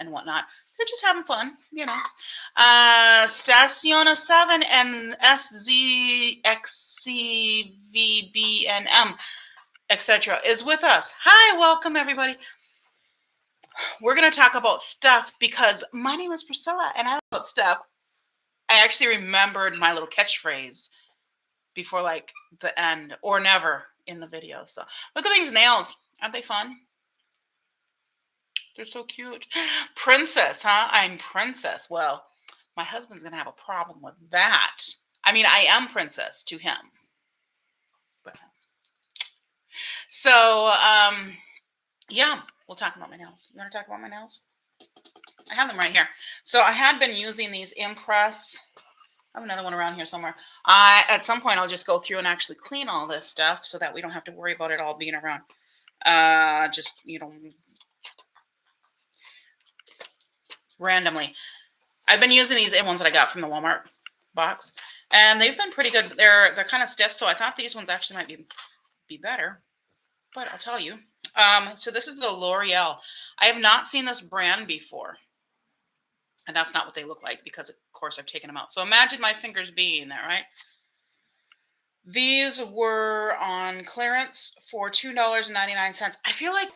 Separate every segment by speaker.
Speaker 1: and whatnot. They're just having fun, you know. Staciona 7 and SZXCVBNM, etc. is with us. Hi, welcome everybody. We're going to talk about stuff because my name is Priscilla and I love about stuff. I actually remembered my little catchphrase before like the end or never in the video. So look at these nails. Aren't they fun? They're so cute. Princess, huh? I'm princess. Well, my husband's going to have a problem with that. I mean, I am princess to him. But, so, yeah, we'll talk about my nails. You want to talk about my nails? I have them right here. So I had been using these Impress. I have another one around here somewhere. At some point, I'll just go through and actually clean all this stuff so that we don't have to worry about it all being around. Just, you know, randomly. I've been using these ones that I got from the Walmart box, and they've been pretty good. They're kind of stiff, so I thought these ones actually might be better, but I'll tell you. So this is the L'Oreal. I have not seen this brand before, and that's not what they look like because, of course, I've taken them out. So imagine my fingers being there, right? These were on clearance for $2.99. I feel like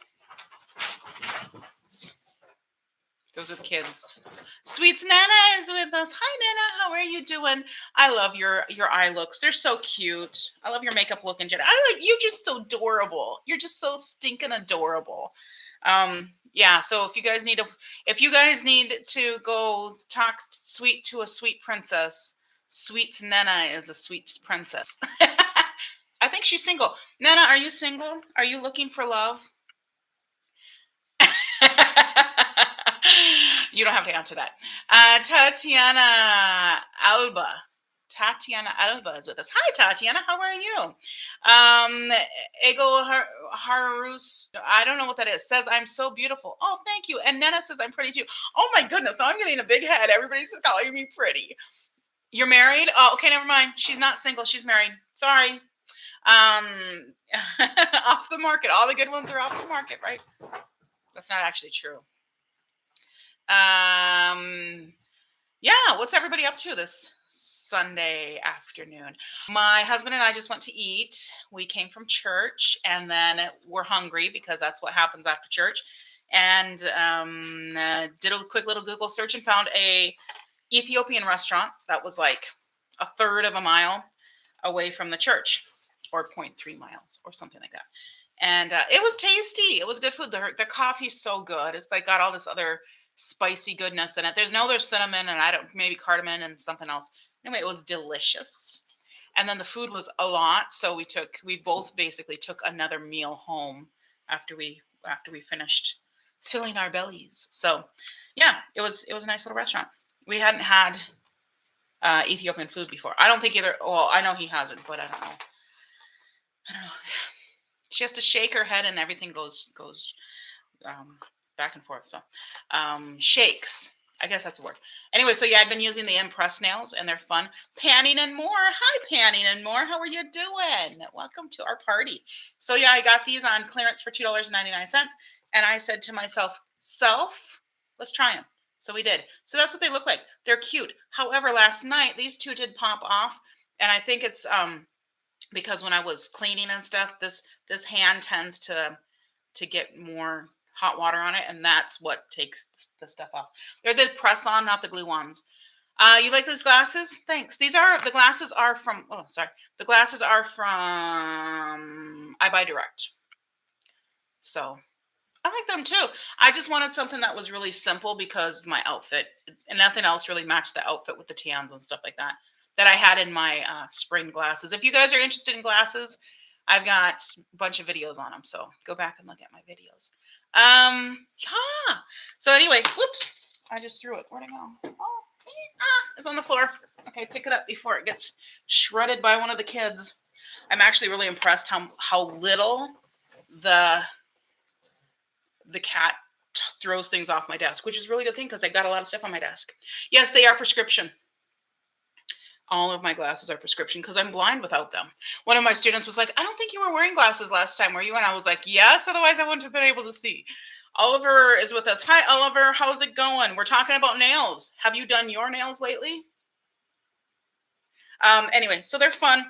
Speaker 1: those are the kids. Sweets Nana is with us. Hi, Nana. How are you doing? I love your eye looks. They're so cute. I love your makeup look in general. You're just so adorable. You're just so stinking adorable. Yeah. So if you guys need to go talk sweet to a sweet princess, Sweets Nana is a sweet princess. I think she's single. Nana, are you single? Are you looking for love? You don't have to answer that. Tatiana Alba is with us. Hi, Tatiana. How are you? Ego Harus, I don't know what that is, says, I'm so beautiful. Oh, thank you. And Nana says, I'm pretty too. Oh, my goodness. Now I'm getting a big head. Everybody's calling me pretty. You're married? Oh, okay. Never mind. She's not single. She's married. Sorry. Off the market. All the good ones are off the market, right? That's not actually true. Yeah, what's everybody up to this Sunday afternoon? My husband and I just went to eat. We came from church, and then we're hungry because that's what happens after church. And did a quick little Google search and found a Ethiopian restaurant that was like a third of a mile away from the church, or 0.3 miles or something like that. And it was tasty. It was good food. The coffee's so good. It's like got all this other spicy goodness in it. There's cinnamon and maybe cardamom and something else. Anyway, it was delicious. And then the food was a lot. So we both basically took another meal home after we finished filling our bellies. So yeah, it was a nice little restaurant. We hadn't had Ethiopian food before. I don't think either. Well, I know he hasn't, but I don't know. She has to shake her head and everything goes back and forth. So shakes. I guess that's a word. Anyway, so yeah, I've been using the Impress nails and they're fun. Panning and More. Hi, Panning and More. How are you doing? Welcome to our party. So yeah, I got these on clearance for $2.99. And I said to myself, let's try them. So we did. So that's what they look like. They're cute. However, last night, these two did pop off. And I think it's because when I was cleaning and stuff, this hand tends to get more hot water on it, and that's what takes the stuff off. They're the press-on, not the glue ones. You like those glasses? Thanks. The glasses are from I Buy Direct. So I like them too. I just wanted something that was really simple because my outfit and nothing else really matched the outfit with the tans and stuff like that I had in my spring glasses. If you guys are interested in glasses, I've got a bunch of videos on them. So go back and look at my videos. Yeah. So anyway, whoops, I just threw it. Where'd it go? Oh, it's on the floor. Okay, pick it up before it gets shredded by one of the kids. I'm actually really impressed how little the cat throws things off my desk, which is a really good thing because I got a lot of stuff on my desk. Yes, they are prescription. All of my glasses are prescription because I'm blind without them. One of my students was like, I don't think you were wearing glasses last time, were you? And I was like, yes, otherwise I wouldn't have been able to see. Oliver is with us. Hi, Oliver. How's it going? We're talking about nails. Have you done your nails lately? Anyway, so they're fun.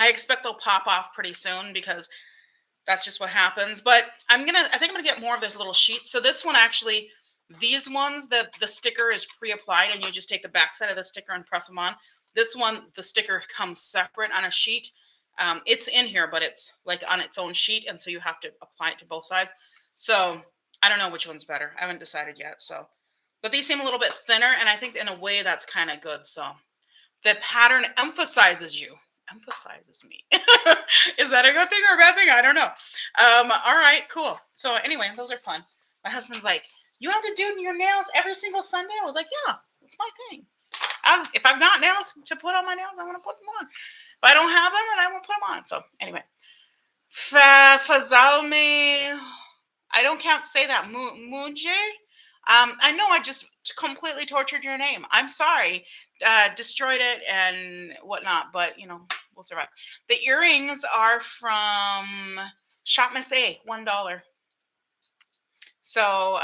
Speaker 1: I expect they'll pop off pretty soon because that's just what happens. But I think I'm gonna get more of this little sheet. So this one actually, these ones, the sticker is pre-applied and you just take the back side of the sticker and press them on. This one, the sticker comes separate on a sheet. It's in here, but it's like on its own sheet, and so you have to apply it to both sides. So I don't know which one's better. I haven't decided yet. So, but these seem a little bit thinner, and I think in a way that's kind of good. So the pattern emphasizes you. Emphasizes me. Is that a good thing or a bad thing? I don't know. All right, cool. So anyway, those are fun. My husband's like, you have to do your nails every single Sunday? I was like, yeah, that's my thing. If I've got nails to put on my nails, I want to put them on. If I don't have them, then I won't put them on. So anyway. Fazalme. I can't say that. Munje? I know I just completely tortured your name. I'm sorry. Destroyed it and whatnot, but we'll survive. The earrings are from Shop Miss A, $1. So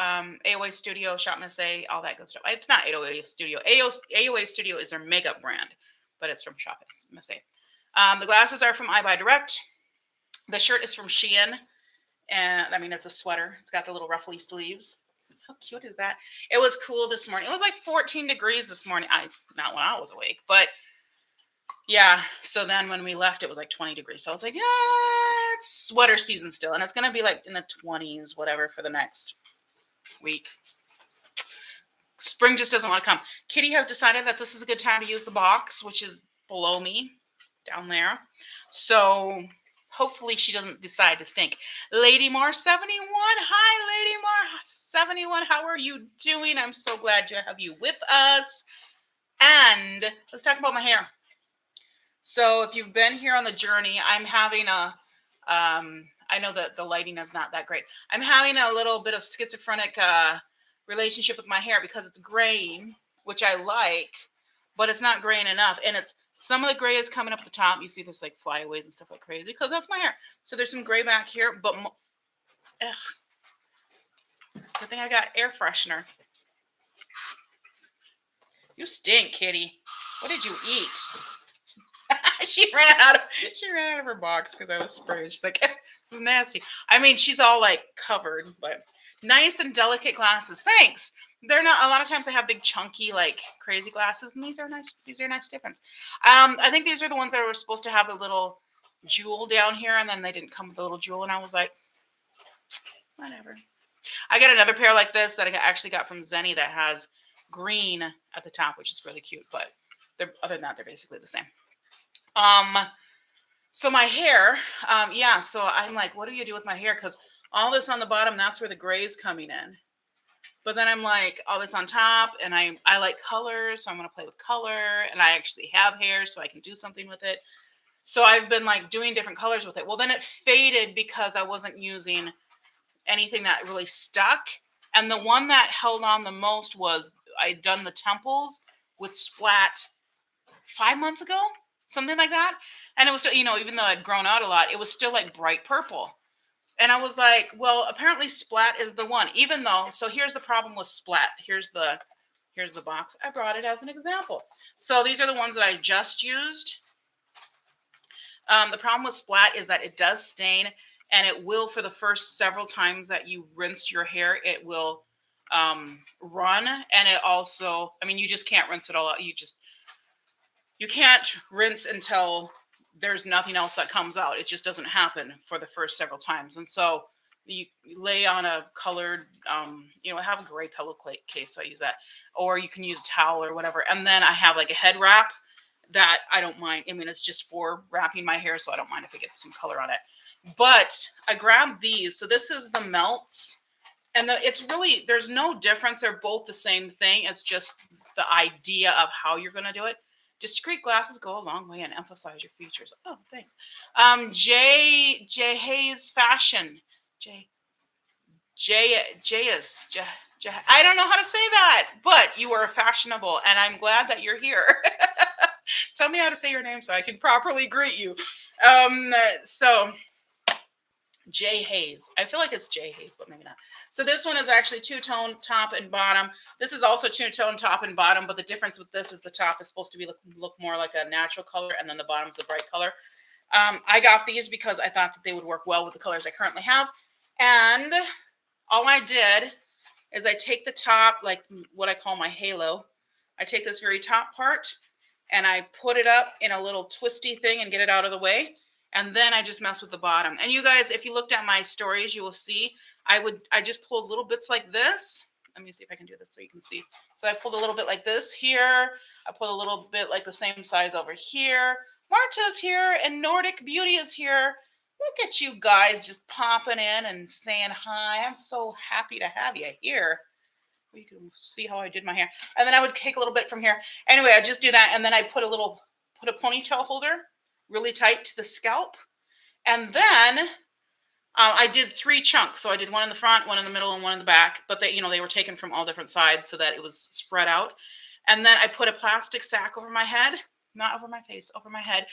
Speaker 1: AOA Studio, Shop Miss A, all that good stuff. It's not AOA Studio. AOA Studio is their makeup brand, but it's from Shop Miss A. The glasses are from iBuy Direct. The shirt is from Shein, and I mean it's a sweater. It's got the little ruffly sleeves. How cute is that? It was cool this morning. It was like 14 degrees this morning. Not when I was awake, but yeah. So then when we left, it was like 20 degrees. So I was like, yeah, it's sweater season still. And it's going to be like in the 20s, whatever, for the next week. Spring just doesn't want to come. Kitty has decided that this is a good time to use the box, which is below me down there. So hopefully she doesn't decide to stink. Lady Mar 71. Hi, Lady Mar 71. How are you doing? I'm so glad to have you with us. And let's talk about my hair. So if you've been here on the journey, I'm having I know that the lighting is not that great. I'm having a little bit of schizophrenic relationship with my hair because it's graying, which I like, but it's not graying enough. And some of the gray is coming up the top. You see this like flyaways and stuff like crazy because that's my hair. So there's some gray back here, but good thing I got air freshener. You stink, Kitty. What did you eat? She ran out of her box because I was sprayed. She's like, it was nasty. I mean, she's all like covered, but nice and delicate glasses. Thanks. They're not. A lot of times I have big, chunky, like crazy glasses, and these are nice. These are nice difference. I think these are the ones that were supposed to have a little jewel down here, and then they didn't come with a little jewel, and I was like, whatever. I got another pair like this that I actually got from Zenny that has green at the top, which is really cute. But other than that, they're basically the same. So my hair, yeah. So I'm like, what do you do with my hair? Because all this on the bottom, that's where the gray is coming in. But then I'm like, all this on top, and I like colors, so I'm going to play with color, and I actually have hair, so I can do something with it. So I've been like doing different colors with it. Well, then it faded because I wasn't using anything that really stuck. And the one that held on the most was I'd done the temples with Splat 5 months ago, something like that. And it was, even though I'd grown out a lot, it was still like bright purple. And I was like, well, apparently Splat is the one, even though, so here's the problem with Splat. Here's the box. I brought it as an example. So these are the ones that I just used. The problem with Splat is that it does stain, and it will, for the first several times that you rinse your hair, it will run. And it also, I mean, you just can't rinse it all out. You can't rinse until there's nothing else that comes out. It just doesn't happen for the first several times. And so you lay on a colored, I have a gray pillow case, so I use that. Or you can use a towel or whatever. And then I have like a head wrap that I don't mind. I mean, it's just for wrapping my hair, so I don't mind if it gets some color on it. But I grabbed these. So this is the melts. And it's really, there's no difference. They're both the same thing. It's just the idea of how you're going to do it. Discreet glasses go a long way and emphasize your features. Oh, thanks. J Hayes Fashion. I don't know how to say that, but you are fashionable, and I'm glad that you're here. Tell me how to say your name so I can properly greet you. So J Haze. I feel like it's J Haze, but maybe not. So this one is actually two-tone top and bottom. This is also two-tone top and bottom, but the difference with this is the top is supposed to be look more like a natural color, and then the bottom is a bright color. I got these because I thought that they would work well with the colors I currently have. And all I did is I take the top, like what I call my halo. I take this very top part and I put it up in a little twisty thing and get it out of the way. And then I just mess with the bottom. And you guys, if you looked at my stories, you will see I just pulled little bits like this. Let me see if I can do this so you can see. So I pulled a little bit like this here. I pulled a little bit like the same size over here. Marta's here and Nordic Beauty is here. Look at you guys just popping in and saying hi. I'm so happy to have you here. You can see how I did my hair. And then I would take a little bit from here. Anyway, I just do that. And then I put a ponytail holder really tight to the scalp. And then I did 3 chunks. So I did one in the front, one in the middle, and one in the back. But they were taken from all different sides so that it was spread out. And then I put a plastic sack over my head, not over my face, over my head,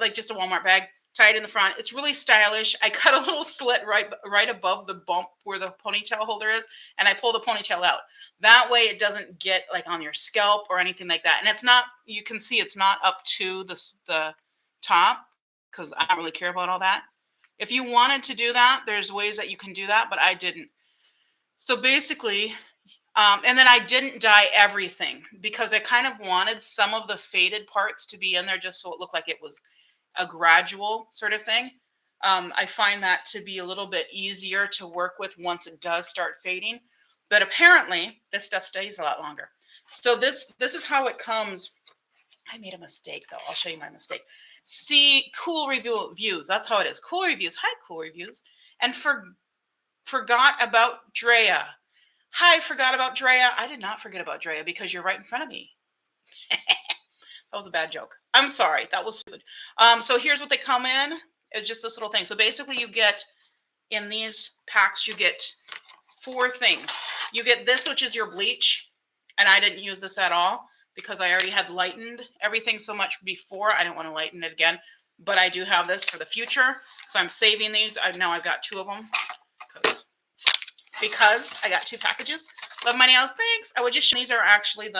Speaker 1: like just a Walmart bag, tied in the front. It's really stylish. I cut a little slit right above the bump where the ponytail holder is, and I pull the ponytail out. That way it doesn't get like on your scalp or anything like that. And it's not, you can see it's not up to the top because I don't really care about all that. If you wanted to do that, there's ways that you can do that, but I didn't. So basically, and then I didn't dye everything because I kind of wanted some of the faded parts to be in there just so it looked like it was a gradual sort of thing. I find that to be a little bit easier to work with once it does start fading. But apparently, this stuff stays a lot longer. So this is how it comes. I made a mistake, though. I'll show you my mistake. See, cool reviews. That's how it is. Cool reviews. Hi, cool reviews. And forgot about Drea. Hi, forgot about Drea. I did not forget about Drea because you're right in front of me. That was a bad joke. I'm sorry. That was stupid. So here's what they come in. It's just this little thing. So basically you get, in these packs, you get 4 things. You get this, which is your bleach. And I didn't use this at all because I already had lightened everything so much before. I didn't want to lighten it again. But I do have this for the future. So I'm saving these. Now I've got 2 of them. Because I got 2 packages. Love my nails. Thanks. I would just show these are actually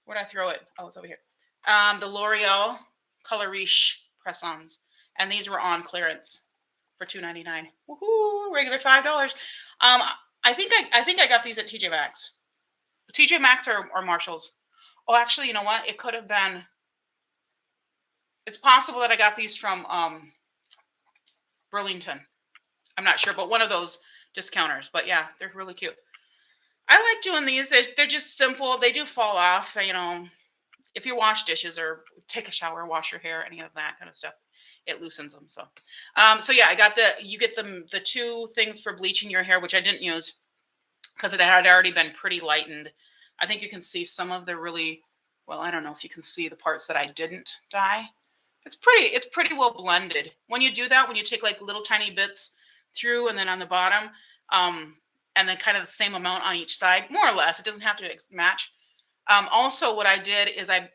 Speaker 1: where'd I throw it? Oh, it's over here. The L'Oreal Color Riche press-ons. And these were on clearance for $2.99. Woohoo! Regular $5. I think I got these at TJ Maxx. TJ Maxx or Marshalls. Oh, actually, you know what? It could have been. It's possible that I got these from Burlington. I'm not sure, but one of those discounters. But yeah, they're really cute. I like doing these. They're just simple. They do fall off, if you wash dishes or take a shower, wash your hair, any of that kind of stuff, it loosens them. So yeah, I got you get the 2 things for bleaching your hair, which I didn't use because it had already been pretty lightened. I think you can see some of the really, well, I don't know if you can see the parts that I didn't dye. It's pretty well blended. When you do that, when you take like little tiny bits through and then on the bottom, and then kind of the same amount on each side, more or less, it doesn't have to match. Also, what I did is I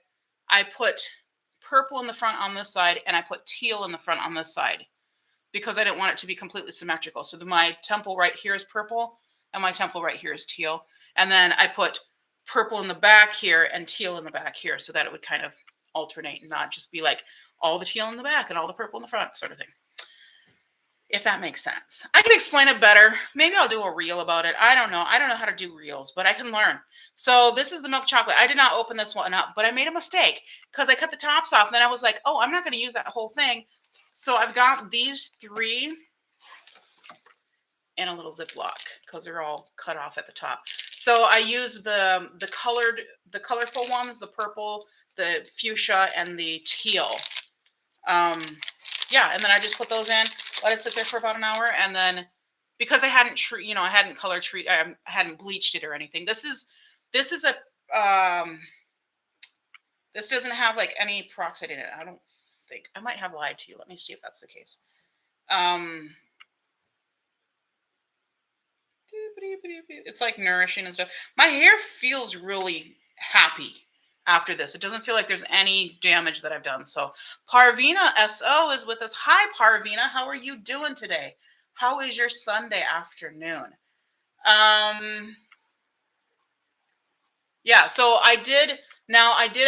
Speaker 1: put purple in the front on this side, and I put teal in the front on this side because I didn't want it to be completely symmetrical. So my temple right here is purple, and my temple right here is teal. And then I put purple in the back here and teal in the back here so that it would kind of alternate and not just be like all the teal in the back and all the purple in the front sort of thing. If that makes sense. I can explain it better. Maybe I'll do a reel about it. I don't know. I don't know how to do reels, but I can learn. So this is the milk chocolate. I did not open this one up, but I made a mistake because I cut the tops off. And then I was like, oh, I'm not going to use that whole thing. So I've got these 3 in a little Ziploc because they're all cut off at the top. So I use the colorful ones, the purple, the fuchsia, and the teal. Yeah, and then I just put those in, let it sit there for about an hour, and then because I hadn't I hadn't bleached it or anything. This doesn't have like any peroxide in it. I don't think. I might have lied to you. Let me see if that's the case. It's like nourishing and stuff. My hair feels really happy. after this. It doesn't feel like there's any damage that I've done. So Parvina SO is with us. Hi, Parvina. How are you doing today? How is your Sunday afternoon? Yeah, so I did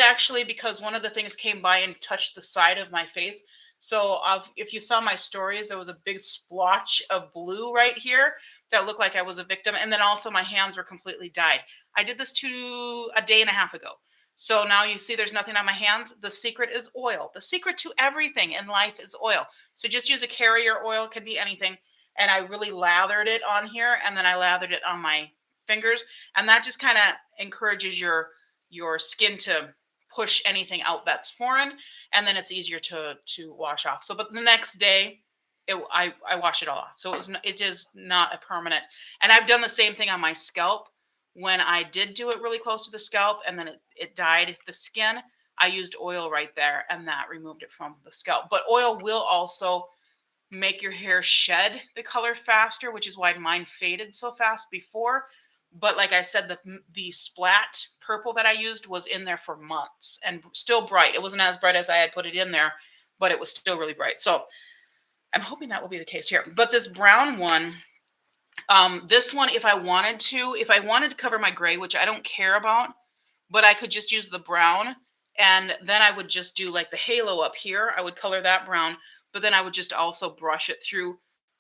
Speaker 1: actually, because one of the things came by and touched the side of my face. So if you saw my stories, there was a big splotch of blue right here that looked like I was a victim. And then also my hands were completely dyed. I did this a day and a half ago. So now you see there's nothing on my hands. The secret is oil. The secret to everything in life is oil. So just use a carrier oil, could be anything. And I really lathered it on here, and then I lathered it on my fingers, and that just kind of encourages your skin to push anything out that's foreign, and then it's easier to wash off. So but the next day I wash it all off, so it is not a permanent. And I've done the same thing on my scalp. When I did do it really close to the scalp and then it dyed the skin, I used oil right there, and that removed it from the scalp. But oil will also make your hair shed the color faster, which is why mine faded so fast before. But like I said, the Splat purple that I used was in there for months and still bright. It wasn't as bright as I had put it in there, but it was still really bright. So I'm hoping that will be the case here. But this brown one, this one, if I wanted to cover my gray, which I don't care about, but I could just use the brown, and then I would just do like the halo up here. I would color that brown, but then I would just also brush it through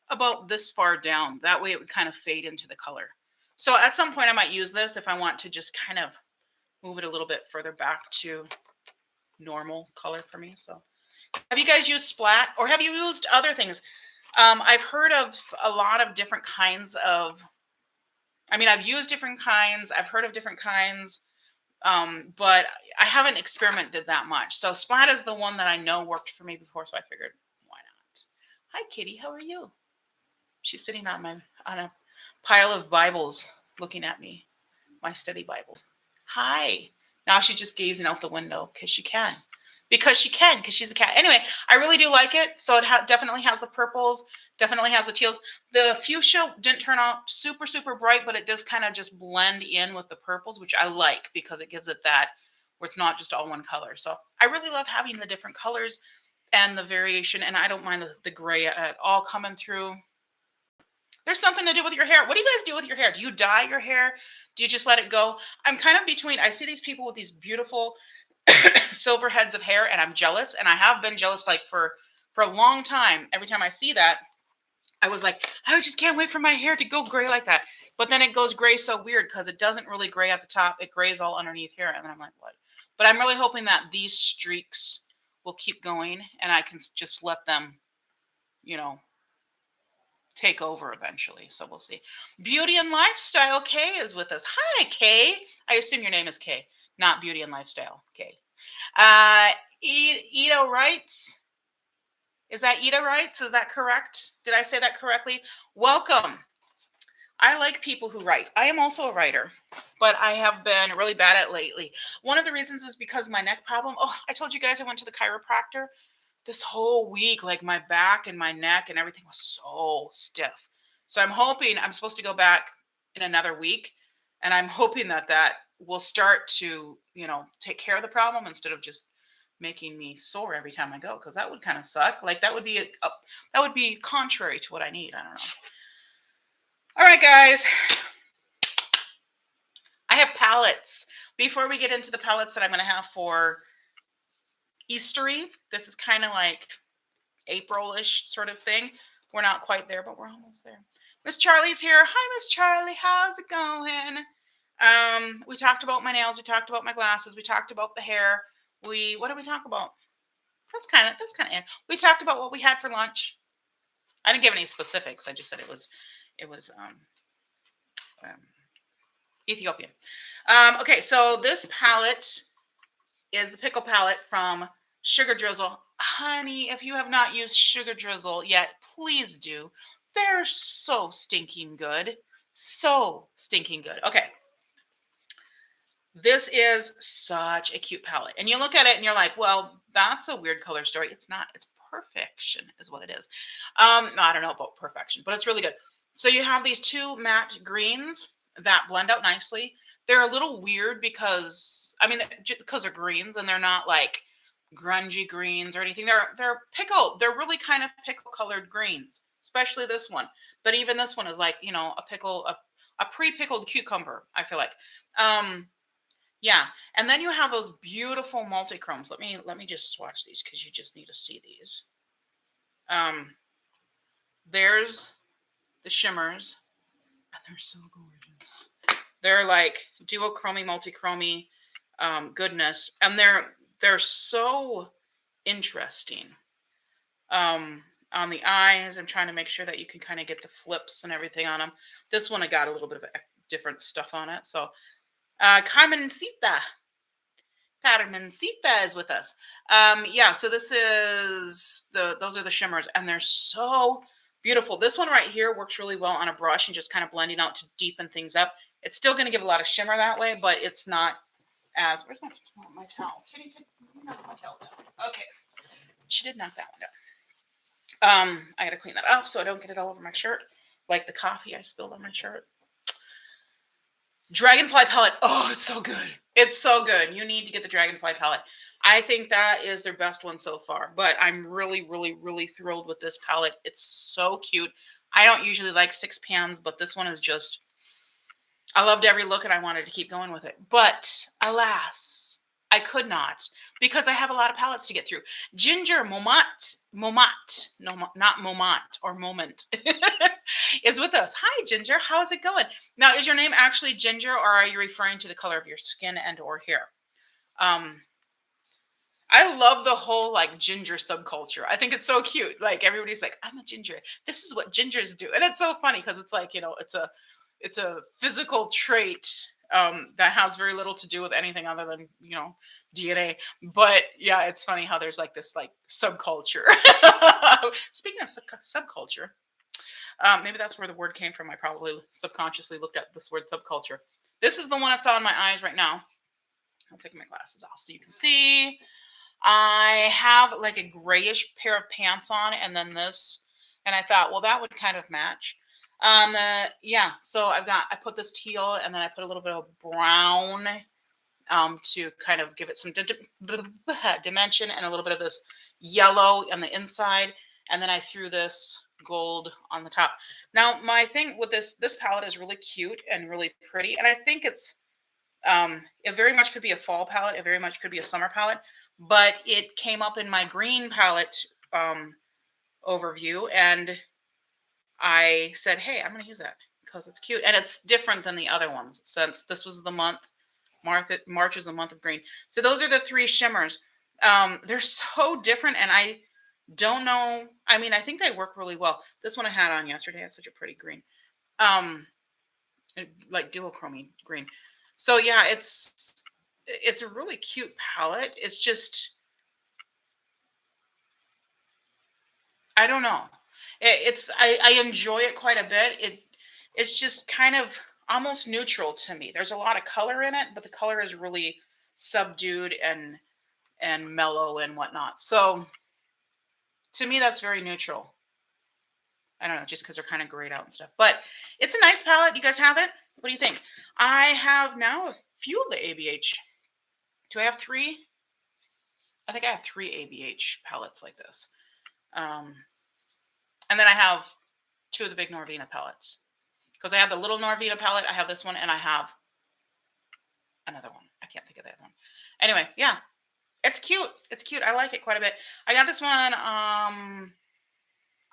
Speaker 1: about this far down. That way it would kind of fade into the color. So at some point I might use this if I want to just kind of move it a little bit further back to normal color for me. So have you guys used Splat, or have you used other things? I've heard of a lot of different kinds of, I've used different kinds. I've heard of different kinds, but I haven't experimented that much. So Splat is the one that I know worked for me before, so I figured, why not? Hi, Kitty. How are you? She's sitting on a pile of Bibles looking at me, my study Bibles. Hi. Now she's just gazing out the window because she can. Because she's a cat. Anyway, I really do like it. So it definitely has the purples, definitely has the teals. The fuchsia didn't turn out super, super bright, but it does kind of just blend in with the purples, which I like because it gives it that where it's not just all one color. So I really love having the different colors and the variation, and I don't mind the gray at all coming through. There's something to do with your hair. What do you guys do with your hair? Do you dye your hair? Do you just let it go? I'm kind of between. I see these people with these beautiful silver heads of hair, and I'm jealous. And I have been jealous like for a long time. Every time I see that, I was like, I just can't wait for my hair to go gray like that. But then it goes gray so weird because it doesn't really gray at the top. It grays all underneath here. And then I'm like, what? But I'm really hoping that these streaks will keep going and I can just let them, take over eventually. So we'll see. Beauty and Lifestyle Kay is with us. Hi, Kay. I assume your name is Kay, not Beauty and Lifestyle Kay. Ida writes. Is that Ida writes? Is that correct? Did I say that correctly? Welcome. I like people who write. I am also a writer, but I have been really bad at it lately. One of the reasons is because my neck problem. Oh, I told you guys I went to the chiropractor. This whole week, like my back and my neck and everything was so stiff. So I'm supposed to go back in another week, and I'm hoping that will start to, take care of the problem instead of just making me sore every time I go, because that would kind of suck. Like that would be contrary to what I need. I don't know. All right, guys. I have palettes. Before we get into the palettes that I'm going to have for Eastery, this is kind of like April-ish sort of thing. We're not quite there, but we're almost there. Miss Charlie's here. Hi, Miss Charlie. How's it going? We talked about my nails. We talked about my glasses. We talked about the hair. What did we talk about? That's kind of it. We talked about what we had for lunch. I didn't give any specifics. I just said it was Ethiopian. Okay, so this palette is the pickle palette from Sugar Drizzle. Honey, if you have not used Sugar Drizzle yet, please do. They're so stinking good. So stinking good. Okay. This is such a cute palette. And you look at it and you're like, well, that's a weird color story. It's not. It's perfection is what it is. I don't know about perfection, but it's really good. So you have these two matte greens that blend out nicely. they're a little weird because, I mean, because they're greens and they're not like grungy greens or anything. They're pickled. They're really kind of pickle colored greens, especially this one. But even this one is like, you know, a pre-pickled cucumber, I feel like. Yeah. And then you have those beautiful multi-chromes. Let me just swatch these because you just need to see these. There's the shimmers, and they're so gorgeous. They're like duochromy, multi-chromy goodness, and they're so interesting. On the eyes, I'm trying to make sure that you can kind of get the flips and everything on them. This one I got a little bit of different stuff on it. So Carmencita is with us. Yeah, so this is those are the shimmers, and they're so beautiful. This one right here works really well on a brush and just kind of blending out to deepen things up. It's still going to give a lot of shimmer that way, but it's not as. Where's my towel? Kitty, knock my towel down. Okay, she did knock that one down. I got to clean that up so I don't get it all over my shirt, like the coffee I spilled on my shirt. Dragonfly Palette. Oh, it's so good. It's so good. You need to get the Dragonfly Palette. I think that is their best one so far, but I'm really, really, really thrilled with this palette. It's so cute. I don't usually like 6 pans, but this one is just, I loved every look and I wanted to keep going with it. But alas, I could not because I have a lot of palettes to get through. Ginger Momat, no, not Momont or Moment, is with us. Hi, Ginger. How's it going? Now, is your name actually Ginger, or are you referring to the color of your skin and or hair? I love the whole like ginger subculture. I think it's so cute. Like everybody's like, I'm a ginger. This is what gingers do, and it's so funny because it's like, you know, it's a physical trait that has very little to do with anything other than, you know, DNA. But yeah, it's funny how there's like this like subculture. Speaking of subculture, maybe that's where the word came from. I probably subconsciously looked at this word subculture. This is the one that's on my eyes right now. I'll take my glasses off so you can see. I have like a grayish pair of pants on and then this, and I thought, well, that would kind of match. Yeah, so I put this teal and then I put a little bit of brown to kind of give it some dimension, and a little bit of this yellow on the inside, and then I threw this gold on the top. Now, my thing with this palette is really cute and really pretty, and I think it's it very much could be a fall palette, it very much could be a summer palette, but it came up in my green palette overview, and I said, hey, I'm going to use that because it's cute, and it's different than the other ones since this was the month. March is the month of green. So those are the 3 shimmers. They're so different, and I don't know. I mean, I think they work really well. This one I had on yesterday. It's such a pretty green, like duochrome green. So yeah, it's a really cute palette. It's just, I don't know. I enjoy it quite a bit. It's just kind of almost neutral to me. There's a lot of color in it, but the color is really subdued and mellow and whatnot. So to me, that's very neutral. I don't know, just because they're kind of grayed out and stuff. But it's a nice palette. You guys have it? What do you think? I have now a few of the ABH. Do I have 3? I think I have 3 ABH palettes like this. And then I have 2 of the big Norvina palettes. Because I have the little Norvina palette, I have this one, and I have another one. I can't think of that one. Anyway, yeah. It's cute. It's cute. I like it quite a bit. I got this one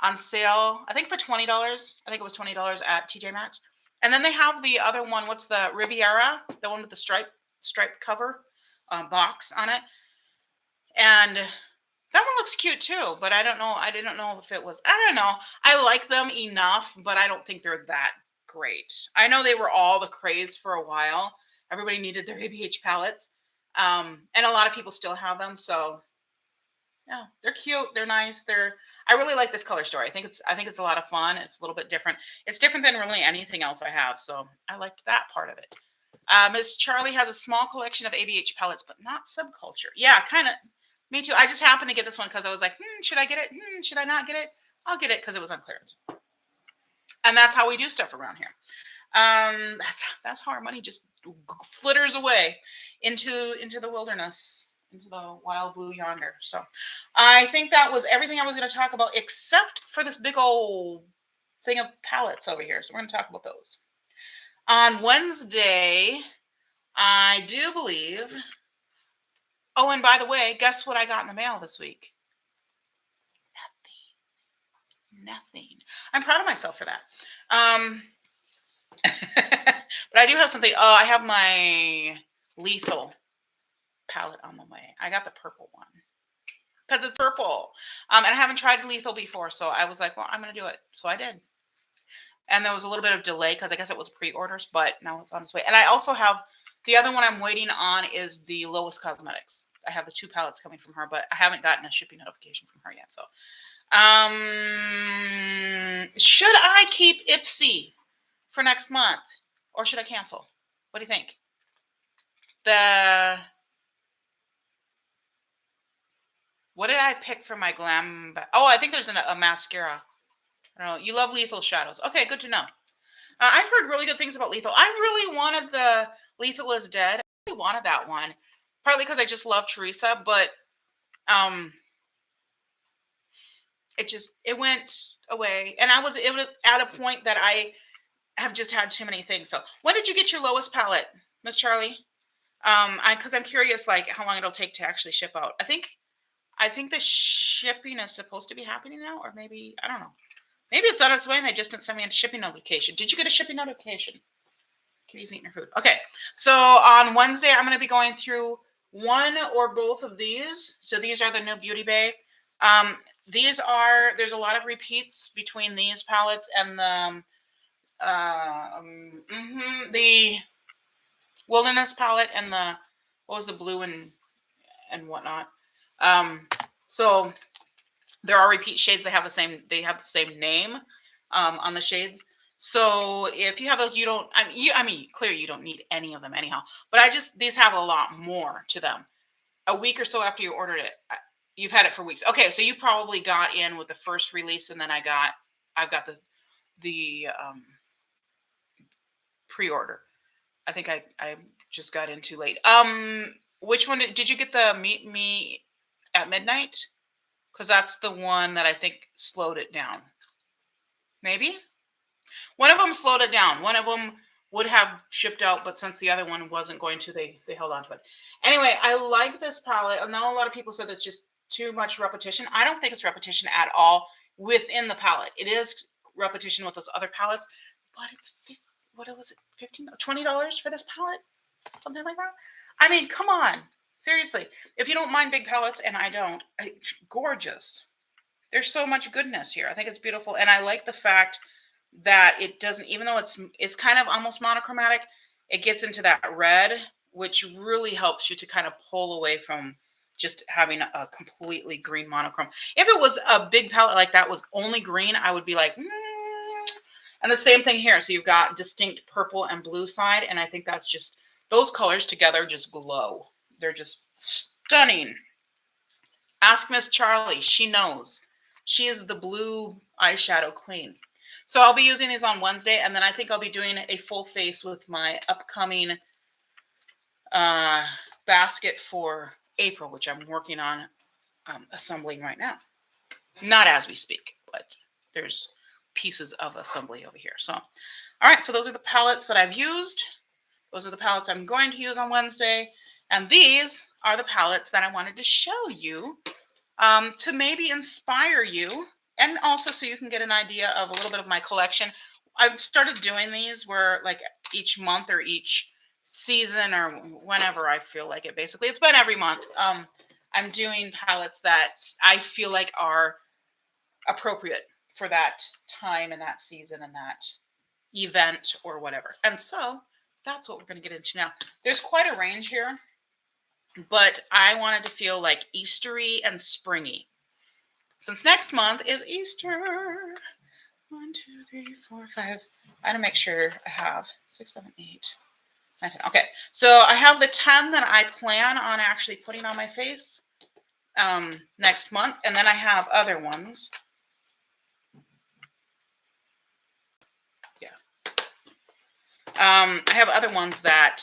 Speaker 1: on sale, I think for $20. I think it was $20 at TJ Maxx. And then they have the other one. What's the Riviera? The one with the striped cover box on it. And that one looks cute too, but I don't know. I didn't know if it was, I don't know. I like them enough, but I don't think they're that great. I know they were all the craze for a while. Everybody needed their ABH palettes. And a lot of people still have them. So yeah, they're cute. They're nice. I really like this color story. I think it's a lot of fun. It's a little bit different. It's different than really anything else I have. So I liked that part of it. Miss Charlie has a small collection of ABH palettes, but not subculture. Yeah, kind of. Me too. I just happened to get this one because I was like, should I get it? Should I not get it? I'll get it because it was on clearance. And that's how we do stuff around here. That's how our money just flitters away into the wilderness, into the wild blue yonder. So I think that was everything I was going to talk about, except for this big old thing of palettes over here. So we're going to talk about those. On Wednesday, I do believe. Oh, and by the way, guess what I got in the mail this week? Nothing. I'm proud of myself for that. But I do have something. Oh, I have my Lethal palette on the way. I got the purple one because it's purple. And I haven't tried Lethal before, so I was like, well, I'm going to do it. So I did. And there was a little bit of delay because I guess it was pre-orders, but now it's on its way. And I also have the other one I'm waiting on is the Lois Cosmetics. I have the 2 palettes coming from her, but I haven't gotten a shipping notification from her yet. So, should I keep Ipsy for next month, or should I cancel? What do you think? What did I pick for my glam? Oh, I think there's a mascara. I don't know. You love Lethal Shadows. Okay, good to know. I've heard really good things about Lethal. I really wanted the Lethal is Dead. I really wanted that one, partly because I just love Teresa, but it went away, and it was at a point that I have just had too many things. So when did you get your Lois palette, Miss Charlie? Because I'm curious, like how long it'll take to actually ship out. I think the shipping is supposed to be happening now, or maybe I don't know. Maybe it's on its way and they just didn't send me a shipping notification. Did you get a shipping notification? Kitty's eating her food. Okay, so on Wednesday I'm going to be going through one or both of these. So these are the new Beauty Bay. There's a lot of repeats between these palettes and the Wilderness palette and what was the blue and whatnot. So there are repeat shades. They have the same name on the shades. So if you have those, you don't. I mean, clearly you don't need any of them anyhow. But these have a lot more to them. A week or so after you ordered it, you've had it for weeks. Okay, so you probably got in with the first release, and then I've got the pre-order. I think I just got in too late. Which one did you get? The Meet Me at Midnight? Because that's the one that I think slowed it down. Maybe one of them slowed it down. One of them would have shipped out, but since the other one wasn't going to, they held on to it. Anyway, I like this palette. I know a lot of people said it's just too much repetition. I don't think it's repetition at all within the palette. It is repetition with those other palettes, but it's what was it, $15, $20 for this palette, something like that. I mean, come on, seriously. If you don't mind big palettes, and I don't, gorgeous. There's so much goodness here. I think it's beautiful, and I like the fact that it doesn't, even though it's kind of almost monochromatic, it gets into that red, which really helps you to kind of pull away from just having a completely green monochrome. If it was a big palette like that was only green, I would be like, And the same thing here. So you've got distinct purple and blue side, and I think that's just, those colors together just glow. They're just stunning. Ask Miss Charlie. She knows. She is the blue eyeshadow queen. So I'll be using these on Wednesday, and then I think I'll be doing a full face with my upcoming basket for April, which I'm working on assembling right now. Not as we speak, but there's pieces of assembly over here. So, all right, so those are the palettes that I've used. Those are the palettes I'm going to use on Wednesday. And these are the palettes that I wanted to show you to maybe inspire you, and also so you can get an idea of a little bit of my collection. I've started doing these where like each month or each season or whenever I feel like it. Basically, it's been every month. I'm doing palettes that I feel like are appropriate for that time and that season and that event or whatever. And so that's what we're going to get into now. There's quite a range here, but I wanted to feel like Eastery and springy. Since next month is Easter. 1, 2, 3, 4, 5. I gotta make sure I have 6, 7, 8, 9, 10. Okay, so I have the 10 that I plan on actually putting on my face next month, and then I have other ones. Yeah. I have other ones that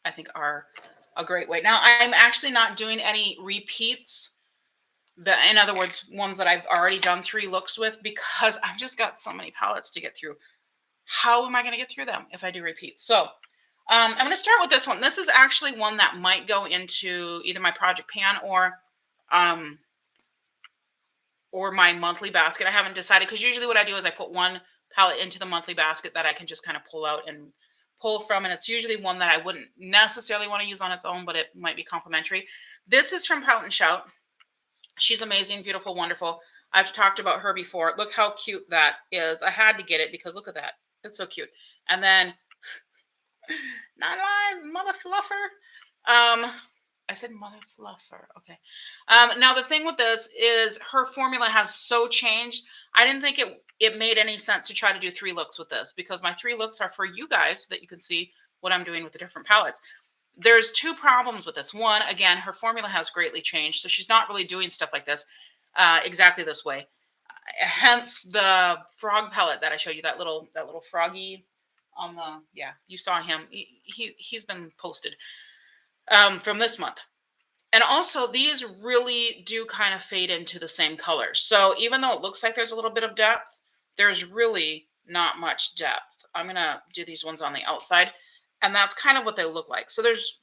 Speaker 1: I think are a great way. Now, I'm actually not doing any repeats. In other words, ones that I've already done 3 looks with, because I've just got so many palettes to get through. How am I going to get through them if I do repeats? So I'm going to start with this one. This is actually one that might go into either my project pan or my monthly basket. I haven't decided, because usually what I do is I put one palette into the monthly basket that I can just kind of pull out and pull from, and it's usually one that I wouldn't necessarily want to use on its own, but it might be complementary. This is from Pout and Shout. She's amazing, beautiful, wonderful. I've talked about her before. Look how cute that is. I had to get it because look at that. It's so cute. And then 9 lives, mother fluffer. I said mother fluffer. Okay. Now the thing with this is her formula has so changed. I didn't think it made any sense to try to do 3 looks with this, because my 3 looks are for you guys so that you can see what I'm doing with the different palettes. There's 2 problems with this. One, again, her formula has greatly changed, so she's not really doing stuff like this exactly this way. Hence the frog palette that I showed you, that little froggy on the, yeah, you saw him. He's been posted from this month. And also, these really do kind of fade into the same color. So even though it looks like there's a little bit of depth, there's really not much depth. I'm going to do these ones on the outside, and that's kind of what they look like. So there's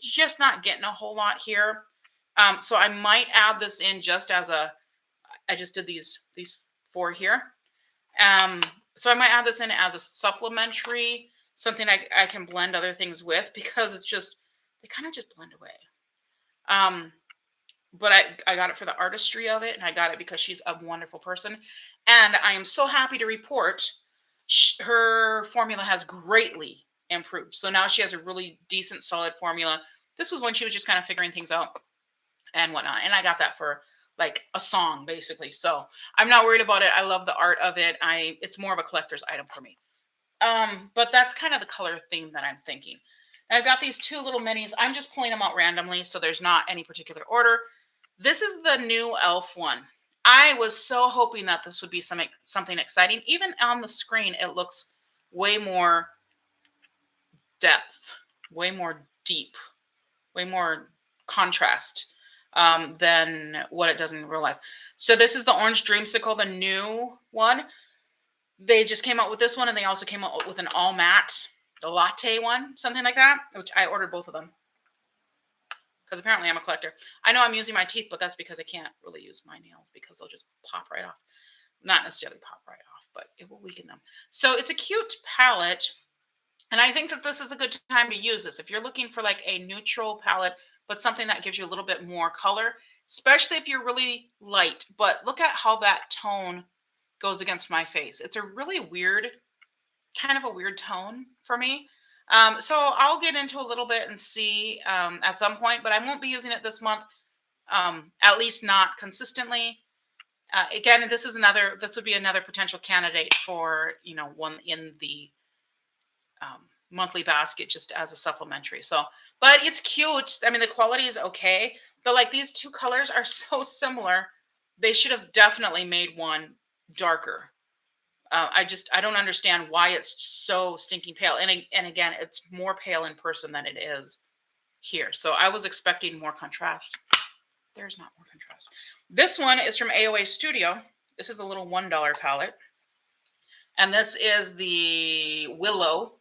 Speaker 1: just not getting a whole lot here. So I might add this in just as I just did these 4 here. So I might add this in as a supplementary, something I can blend other things with, because it's just, they kind of just blend away. But I got it for the artistry of it, and I got it because she's a wonderful person. And I am so happy to report her formula has greatly improved. So now she has a really decent, solid formula. This was when she was just kind of figuring things out and whatnot. And I got that for like a song, basically. So I'm not worried about it. I love the art of it. It's more of a collector's item for me. But that's kind of the color theme that I'm thinking. I've got these 2 little minis. I'm just pulling them out randomly, so there's not any particular order. This is the new e.l.f. one. I was so hoping that this would be something exciting. Even on the screen, it looks way more depth, way more deep, way more contrast than what it does in real life. So this is the Orange Dreamsicle, the new one. They just came out with this one, and they also came out with an all matte, the latte one, something like that, which I ordered both of them because apparently I'm a collector. I know I'm using my teeth, but that's because I can't really use my nails because they'll just pop right off. Not necessarily pop right off, but it will weaken them. So it's a cute palette, and I think that this is a good time to use this. If you're looking for like a neutral palette, but something that gives you a little bit more color, especially if you're really light. But look at how that tone goes against my face. It's a really weird, kind of a weird tone for me. So I'll get into a little bit and see at some point, but I won't be using it this month, at least not consistently. Again, this would be another potential candidate for, one in the monthly basket just as a supplementary. So, but it's cute. I mean, the quality is okay, but like these 2 colors are so similar. They should have definitely made one darker. I don't understand why it's so stinking pale. And again, it's more pale in person than it is here. So I was expecting more contrast. There's not more contrast. This one is from AOA Studio. This is a little $1 palette. And this is the Willow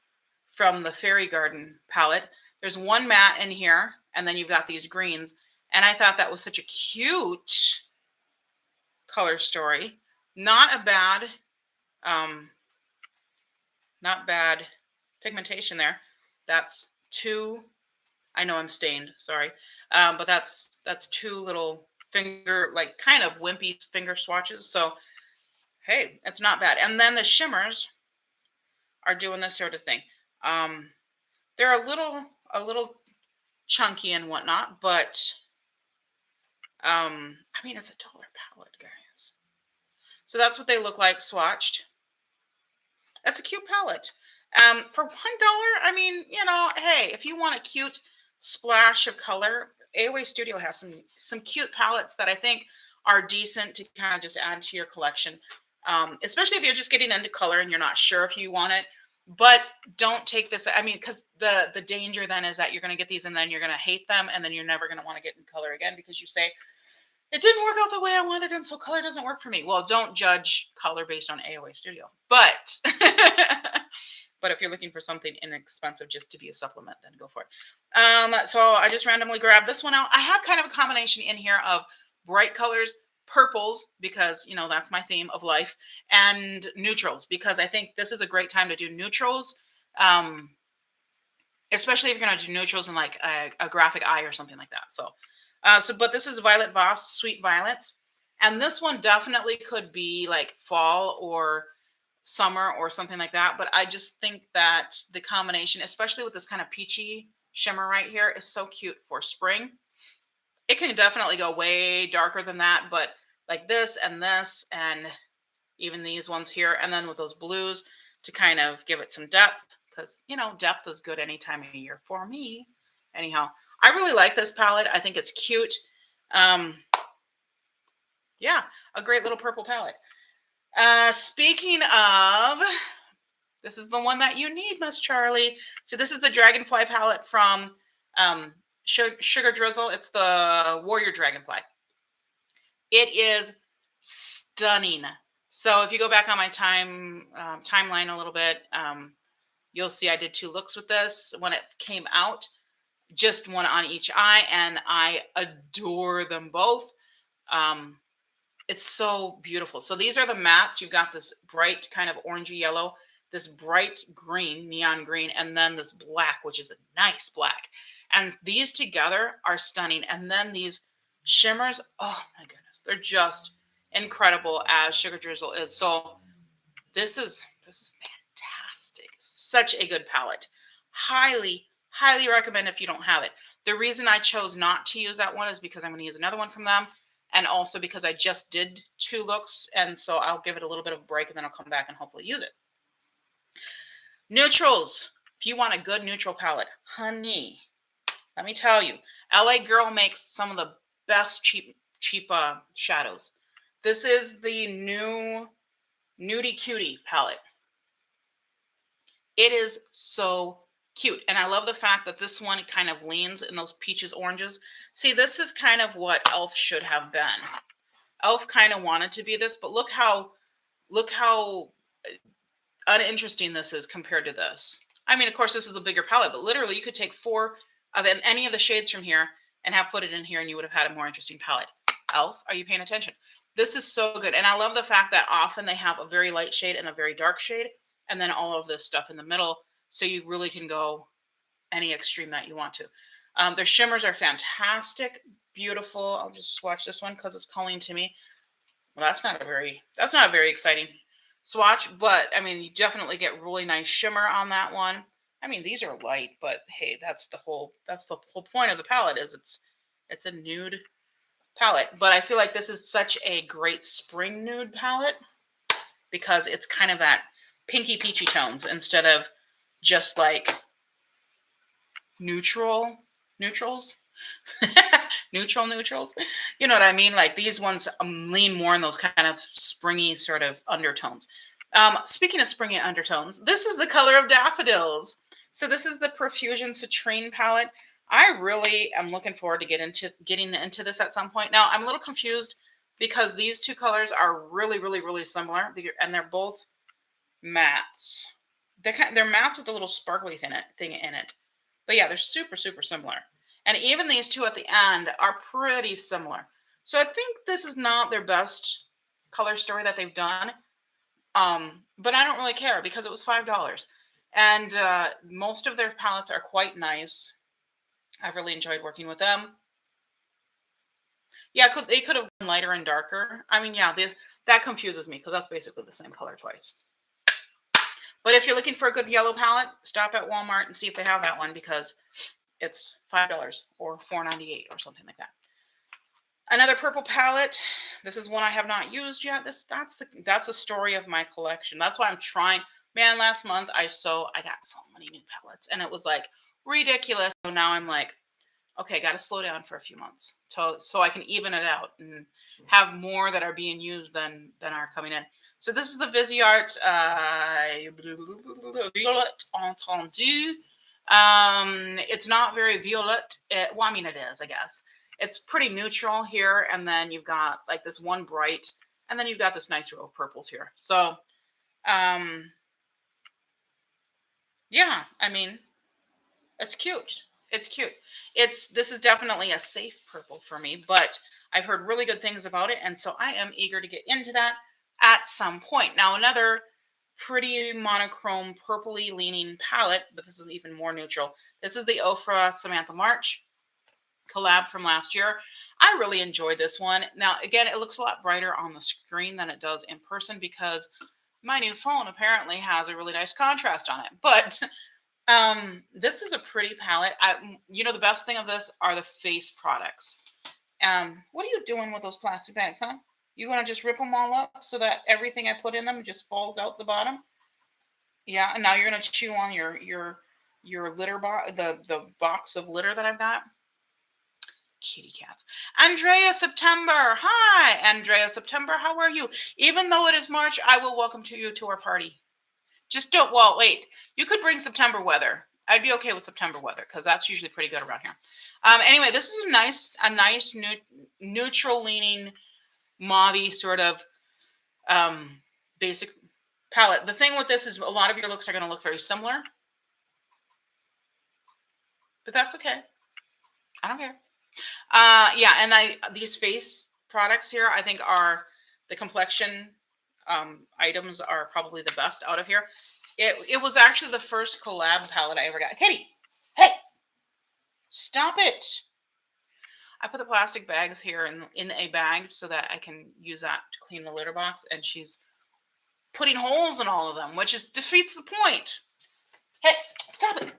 Speaker 1: from the Fairy Garden palette. There's 1 matte in here, and then you've got these greens. And I thought that was such a cute color story. Not bad pigmentation there. That's 2. I know I'm stained, sorry. But that's 2 little finger, like kind of wimpy finger swatches. So, hey, it's not bad. And then the shimmers are doing this sort of thing. They're a little chunky and whatnot, but I mean, it's a $1 palette, guys. So that's what they look like swatched. That's a cute palette. For $1, I mean, hey, if you want a cute splash of color, AOA Studio has some cute palettes that I think are decent to kind of just add to your collection. Especially if you're just getting into color and you're not sure if you want it. But don't take this. I mean, because the danger then is that you're going to get these and then you're going to hate them and then you're never going to want to get in color again because you say, it didn't work out the way I wanted and so color doesn't work for me. Well, don't judge color based on AOA Studio. But but if you're looking for something inexpensive just to be a supplement, then go for it. So I just randomly grabbed this one out. I have kind of a combination in here of bright colors, purples, because, you know, that's my theme of life, and neutrals, because I think this is a great time to do neutrals, especially if you're going to do neutrals in like a graphic eye or something like that. But this is Violet Voss, Sweet Violets. And this one definitely could be like fall or summer or something like that. But I just think that the combination, especially with this kind of peachy shimmer right here, is so cute for spring. It can definitely go way darker than that, but like this and even these ones here, and then with those blues to kind of give it some depth, because, you know, depth is good any time of year for me. Anyhow, I really like this palette. I think it's cute. Yeah, a great little purple palette. Speaking of, this is the one that you need, Miss Charlie. So this is the Dragonfly palette from Sugar Drizzle. It's the Warrior Dragonfly. It is stunning. So if you go back on my timeline a little bit, you'll see I did 2 looks with this when it came out. Just one on each eye, and I adore them both. It's so beautiful. So these are the mattes. You've got this bright kind of orangey yellow, this bright green, neon green, and then this black, which is a nice black. And these together are stunning. And then these shimmers, oh my goodness, they're just incredible, as Sugar Drizzle is. So this is fantastic. Such a good palette. Highly recommend if you don't have it. The reason I chose not to use that one is because I'm going to use another one from them, and also because I just did 2 looks, and so I'll give it a little bit of a break, and then I'll come back and hopefully use it. Neutrals. If you want a good neutral palette, honey, let me tell you, LA Girl makes some of the best cheap shadows. This is the new Nudie Cutie palette. It is so cute. And I love the fact that this one kind of leans in those peaches, oranges. See, this is kind of what Elf should have been. Elf kind of wanted to be this, but look how uninteresting this is compared to this. I mean, of course, this is a bigger palette, but literally you could take 4 of any of the shades from here and have put it in here, and you would have had a more interesting palette. Elf, are you paying attention? This is so good. And I love the fact that often they have a very light shade and a very dark shade, and then all of this stuff in the middle. So you really can go any extreme that you want to. Their shimmers are fantastic, beautiful. I'll just swatch this one because it's calling to me. Well, that's not a very exciting swatch, but I mean, you definitely get really nice shimmer on that one. I mean, these are light, but hey, that's the whole point of the palette, is it's a nude palette. But I feel like this is such a great spring nude palette because it's kind of that pinky peachy tones instead of just like neutrals. Neutrals. You know what I mean? Like these ones lean more in those kind of springy sort of undertones. Speaking of springy undertones, this is the color of daffodils. So this is the Profusion Citrine palette. I really am looking forward to getting into this at some point. Now, I'm a little confused because these 2 colors are really similar, and they're both mattes. They're mattes with a little sparkly thing in it. But yeah, they're super similar. And even these 2 at the end are pretty similar. So I think this is not their best color story that they've done. But I don't really care because it was $5. And most of their palettes are quite nice. I've really enjoyed working with them. Yeah, they could have been lighter and darker. I mean, yeah, that confuses me because that's basically the same color twice. But if you're looking for a good yellow palette, stop at Walmart and see if they have that one because it's $5 or $4.98 or something like that. Another purple palette. This is one I have not used yet. That's a story of my collection. That's why I'm trying. Man, last month I got so many new palettes, and it was like ridiculous. So now I'm like, okay, got to slow down for a few months so I can even it out and have more that are being used than are coming in. So this is the Viseart Violet Entendu. It's not very violet. Well, I mean, it is, I guess. It's pretty neutral here, and then you've got like this one bright, and then you've got this nice row of purples here. So, yeah, I mean, it's cute. It's cute. This is definitely a safe purple for me, but I've heard really good things about it, and so I am eager to get into that at some point. Now, another pretty monochrome purpley leaning palette, but this is even more neutral. This is the Ofra Samantha March collab from last year. I really enjoyed this one. Now, again, it looks a lot brighter on the screen than it does in person because my new phone apparently has a really nice contrast on it. But this is a pretty palette. The best thing of this are the face products. What are you doing with those plastic bags, huh? You want to just rip them all up so that everything I put in them just falls out the bottom? Yeah, and now you're gonna chew on your litter box, the box of litter that I've got. Kitty cats. Andrea September. Hi, Andrea September. How are you? Even though it is March, I will welcome you to our party. Just don't. Well, wait. You could bring September weather. I'd be okay with September weather because that's usually pretty good around here. Anyway, this is a nice neutral leaning mauve sort of basic palette. The thing with this is a lot of your looks are going to look very similar, but that's okay. I don't care. Yeah, and these face products here, I think are the complexion items are probably the best out of here. It was actually the first collab palette I ever got. Kitty, hey, stop it. I put the plastic bags here in a bag so that I can use that to clean the litter box, and she's putting holes in all of them, which defeats the point. Hey, stop it.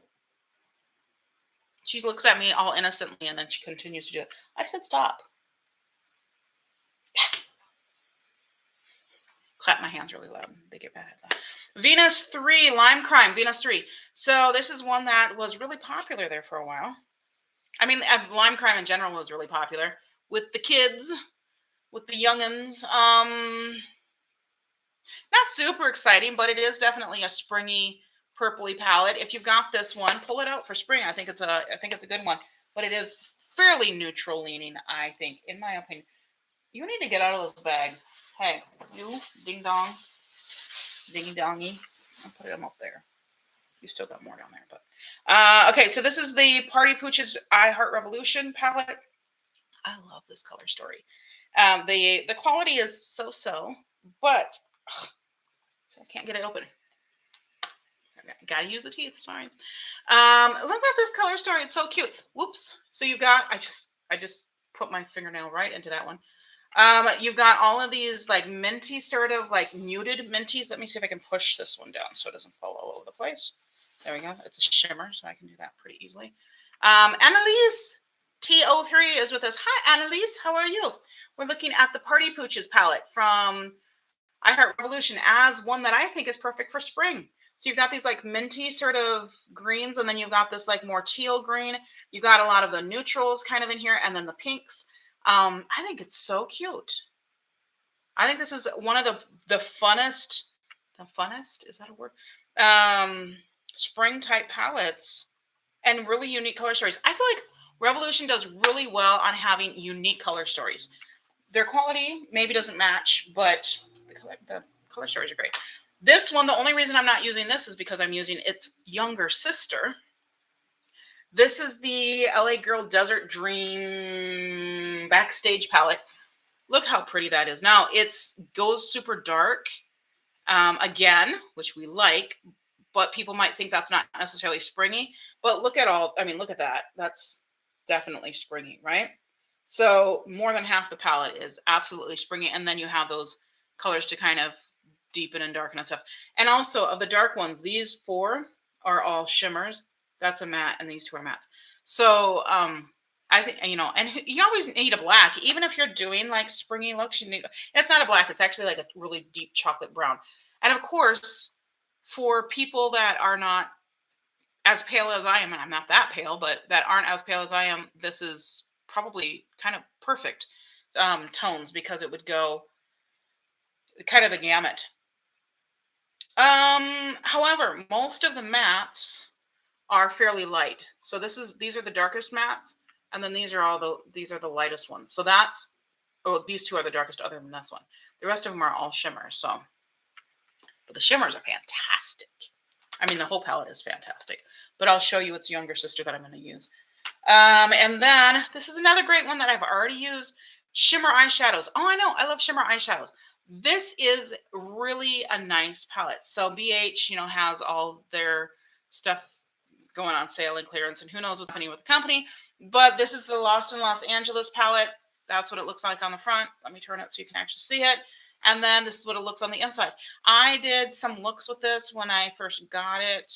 Speaker 1: She looks at me all innocently, and then she continues to do it. I said stop. Clap my hands really loud. They get bad at that. Venus 3, Lime Crime, Venus 3. So this is one that was really popular there for a while. I mean, Lime Crime in general was really popular with the kids, with the youngins. Not super exciting, but it is definitely a springy, purpley palette. If you've got this one, pull it out for spring. I think it's a good one, but it is fairly neutral leaning, I think, in my opinion. You need to get out of those bags. Hey, you ding dong, dingy dongy. I'll put them up there. You still got more down there, but okay. So this is the Party Pooch's I Heart Revolution palette. I love this color story. The quality is so, but I can't get it open. Gotta use the teeth. Sorry. Look at this color story. It's so cute. Whoops. So you've got. I just put my fingernail right into that one. You've got all of these like minty, sort of like muted minties. Let me see if I can push this one down so it doesn't fall all over the place. There we go. It's a shimmer, so I can do that pretty easily. Annalise T03 is with us. Hi, Annalise. How are you? We're looking at the Party Pooches palette from I Heart Revolution as one that I think is perfect for spring. So you've got these like minty sort of greens, and then you've got this like more teal green. You've got a lot of the neutrals kind of in here, and then the pinks. I think it's so cute. I think this is one of the funnest, is that a word? Spring type palettes and really unique color stories. I feel like Revolution does really well on having unique color stories. Their quality maybe doesn't match, but the color stories are great. This one, the only reason I'm not using this is because I'm using its younger sister. This is the LA Girl Desert Dream Backstage palette. Look how pretty that is. Now, it goes super dark, again, which we like, but people might think that's not necessarily springy. But look at that. That's definitely springy, right? So more than half the palette is absolutely springy. And then you have those colors to kind of deepen and darken and stuff. And also, of the dark ones, these 4 are all shimmers. That's a matte, and these 2 are mattes. So I think, and you always need a black, even if you're doing like springy looks. It's not a black. It's actually like a really deep chocolate brown. And of course, for people that are not as pale as I am, and I'm not that pale, but that aren't as pale as I am, this is probably kind of perfect tones because it would go kind of the gamut. However, most of the mattes are fairly light. So these are the darkest mattes, and then these are the lightest ones. So these two are the darkest other than this one. The rest of them are all shimmers. So, but the shimmers are fantastic. I mean, the whole palette is fantastic. But I'll show you its younger sister that I'm going to use. And then this is another great one that I've already used. Shimmer eyeshadows. Oh, I know. I love shimmer eyeshadows. This is really a nice palette. So BH, has all their stuff going on sale and clearance, and who knows what's happening with the company. But this is the Lost in Los Angeles palette. That's what it looks like on the front. Let me turn it so you can actually see it. And then this is what it looks on the inside. I did some looks with this when I first got it.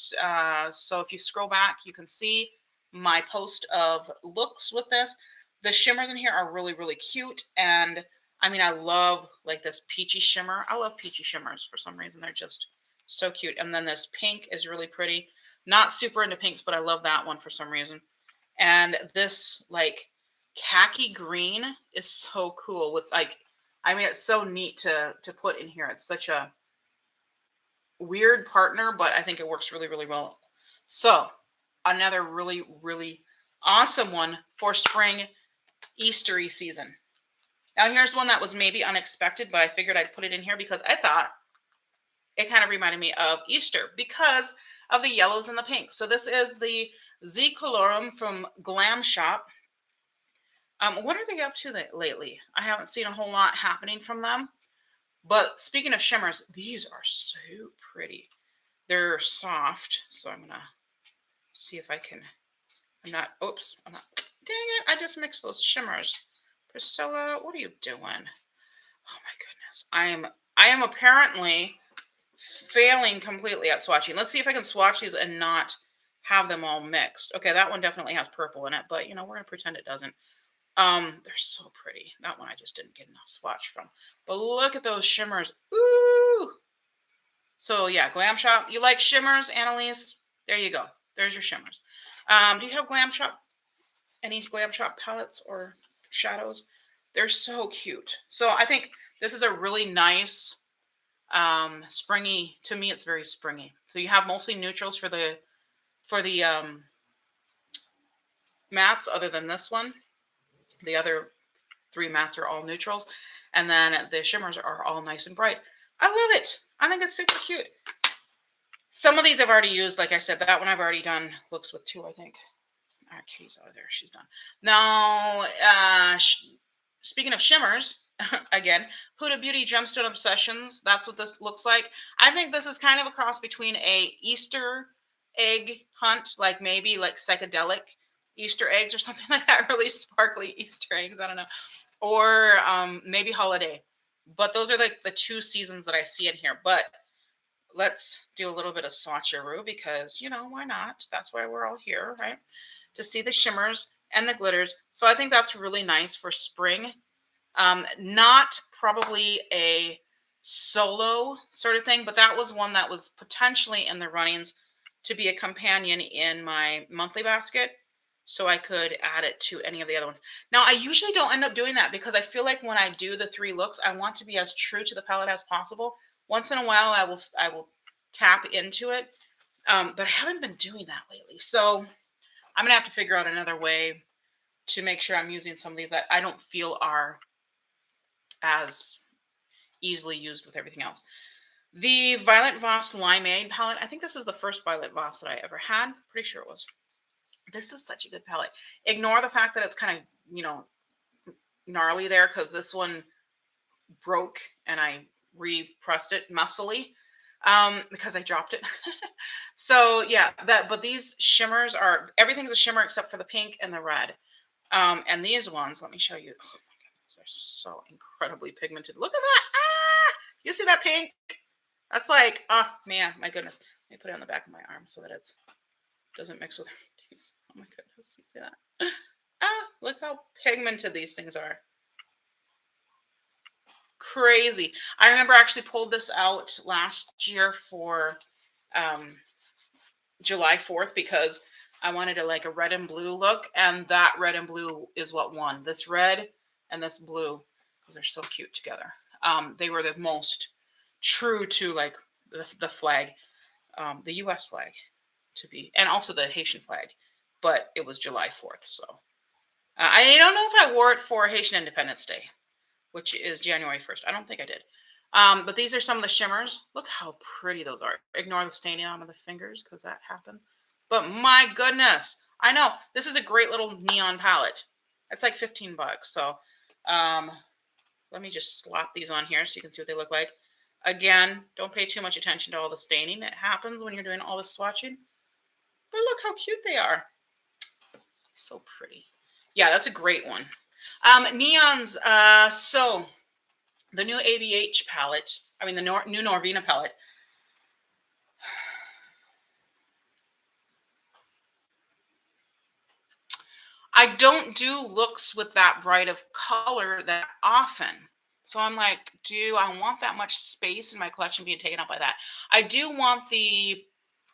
Speaker 1: So if you scroll back, you can see my post of looks with this. The shimmers in here are really, really cute. And I mean, I love like this peachy shimmer. I love peachy shimmers for some reason. They're just so cute. And then this pink is really pretty. Not super into pinks, but I love that one for some reason. And this like khaki green is so cool with like, I mean, it's so neat to put in here. It's such a weird partner, but I think it works really, really well. So another really, really awesome one for spring Eastery season. Now here's one that was maybe unexpected, but I figured I'd put it in here because I thought it kind of reminded me of Easter because of the yellows and the pinks. So this is the Z Colorum from Glam Shop. What are they up to lately? I haven't seen a whole lot happening from them. But speaking of shimmers, these are so pretty. They're soft. So I'm going to see if I can. Oops. Dang it. I just mixed those shimmers. Priscilla, what are you doing? Oh my goodness. I am apparently failing completely at swatching. Let's see if I can swatch these and not have them all mixed. Okay, that one definitely has purple in it, but we're going to pretend it doesn't. They're so pretty. That one I just didn't get enough swatch from. But look at those shimmers. Ooh! So yeah, Glam Shop. You like shimmers, Annalise? There you go. There's your shimmers. Do you have Glam Shop? Any Glam Shop palettes or shadows? They're so cute. So I think this is a really nice springy. To me, it's very springy. So you have mostly neutrals for the mattes, other than this one. The other 3 mattes are all neutrals. And then the shimmers are all nice and bright. I love it. I think it's super cute. Some of these I've already used. Like I said, that one I've already done looks with 2, I think. All right, Katie's out of there. She's done. Now, speaking of shimmers, again, Huda Beauty Gemstone Obsessions. That's what this looks like. I think this is kind of a cross between a Easter egg hunt, like maybe like psychedelic Easter eggs or something like that, really sparkly Easter eggs, I don't know, or maybe holiday. But those are like the 2 seasons that I see in here. But let's do a little bit of swatcheroo because, why not? That's why we're all here, right? To see the shimmers and the glitters. So I think that's really nice for spring. Not probably a solo sort of thing, but that was one that was potentially in the runnings to be a companion in my monthly basket. So I could add it to any of the other ones. Now, I usually don't end up doing that because I feel like when I do the 3 looks, I want to be as true to the palette as possible. Once in a while, I will tap into it, but I haven't been doing that lately. So I'm going to have to figure out another way to make sure I'm using some of these that I don't feel are as easily used with everything else. The Violet Voss Limeade palette. I think this is the first Violet Voss that I ever had. Pretty sure it was. This is such a good palette. Ignore the fact that it's kind of, gnarly there because this one broke and I repressed it messily because I dropped it. So yeah, but these shimmers everything's a shimmer except for the pink and the red. And these ones, let me show you. Oh my goodness, they're so incredibly pigmented. Look at that. Ah, you see that pink? That's like, oh man, my goodness. Let me put it on the back of my arm so that it doesn't mix with these. Oh my goodness, you see that? Ah, look how pigmented these things are. Crazy. I remember I actually pulled this out last year for July 4th because I wanted a red and blue look, and that red and blue is what won. This red and this blue, because they're so cute together. They were the most true to like the flag, the U.S. flag to be, and also the Haitian flag. But it was July 4th, so I don't know if I wore it for Haitian Independence Day, which is January 1st. I don't think I did. But these are some of the shimmers. Look how pretty those are. Ignore the staining on the fingers because that happened. But my goodness, I know this is a great little neon palette. It's like 15 bucks. So let me just slap these on here so you can see what they look like. Again, don't pay too much attention to all the staining. It happens when you're doing all the swatching. But look how cute they are. So pretty. Yeah, that's a great one. Neons. So the new ABH palette, I mean the new Norvina palette. I don't do looks with that bright of color that often. So I'm like, do I want that much space in my collection being taken up by that? I do want the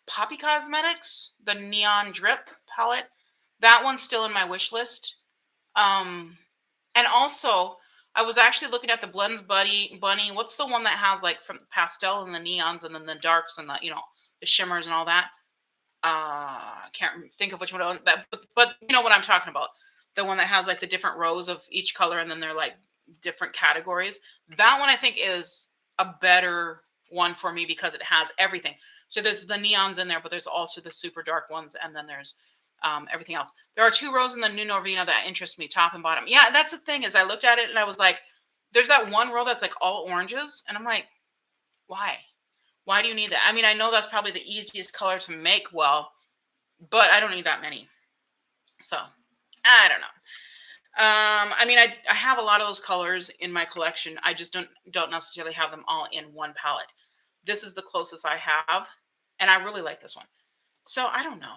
Speaker 1: Poppy Cosmetics, the Neon Drip palette. That one's still in my wish list. And also, I was actually looking at the Blends Bunny. What's the one that has like from pastel and the neons and then the darks and the the shimmers and all that? I can't think of which one that, but you know what I'm talking about. The one that has like the different rows of each color and then they're like different categories. That one I think is a better one for me because it has everything. So there's the neons in there, but there's also the super dark ones, and then there's everything else. There are 2 rows in the new Norvina that interest me, top and bottom. Yeah, that's the thing is I looked at it and I was like, there's that one row that's like all oranges, and I'm like, why? Why do you need that? I mean, I know that's probably the easiest color to make well, but I don't need that many. So I don't know. I mean, I have a lot of those colors in my collection. I just don't necessarily have them all in one palette. This is the closest I have, and I really like this one. So I don't know.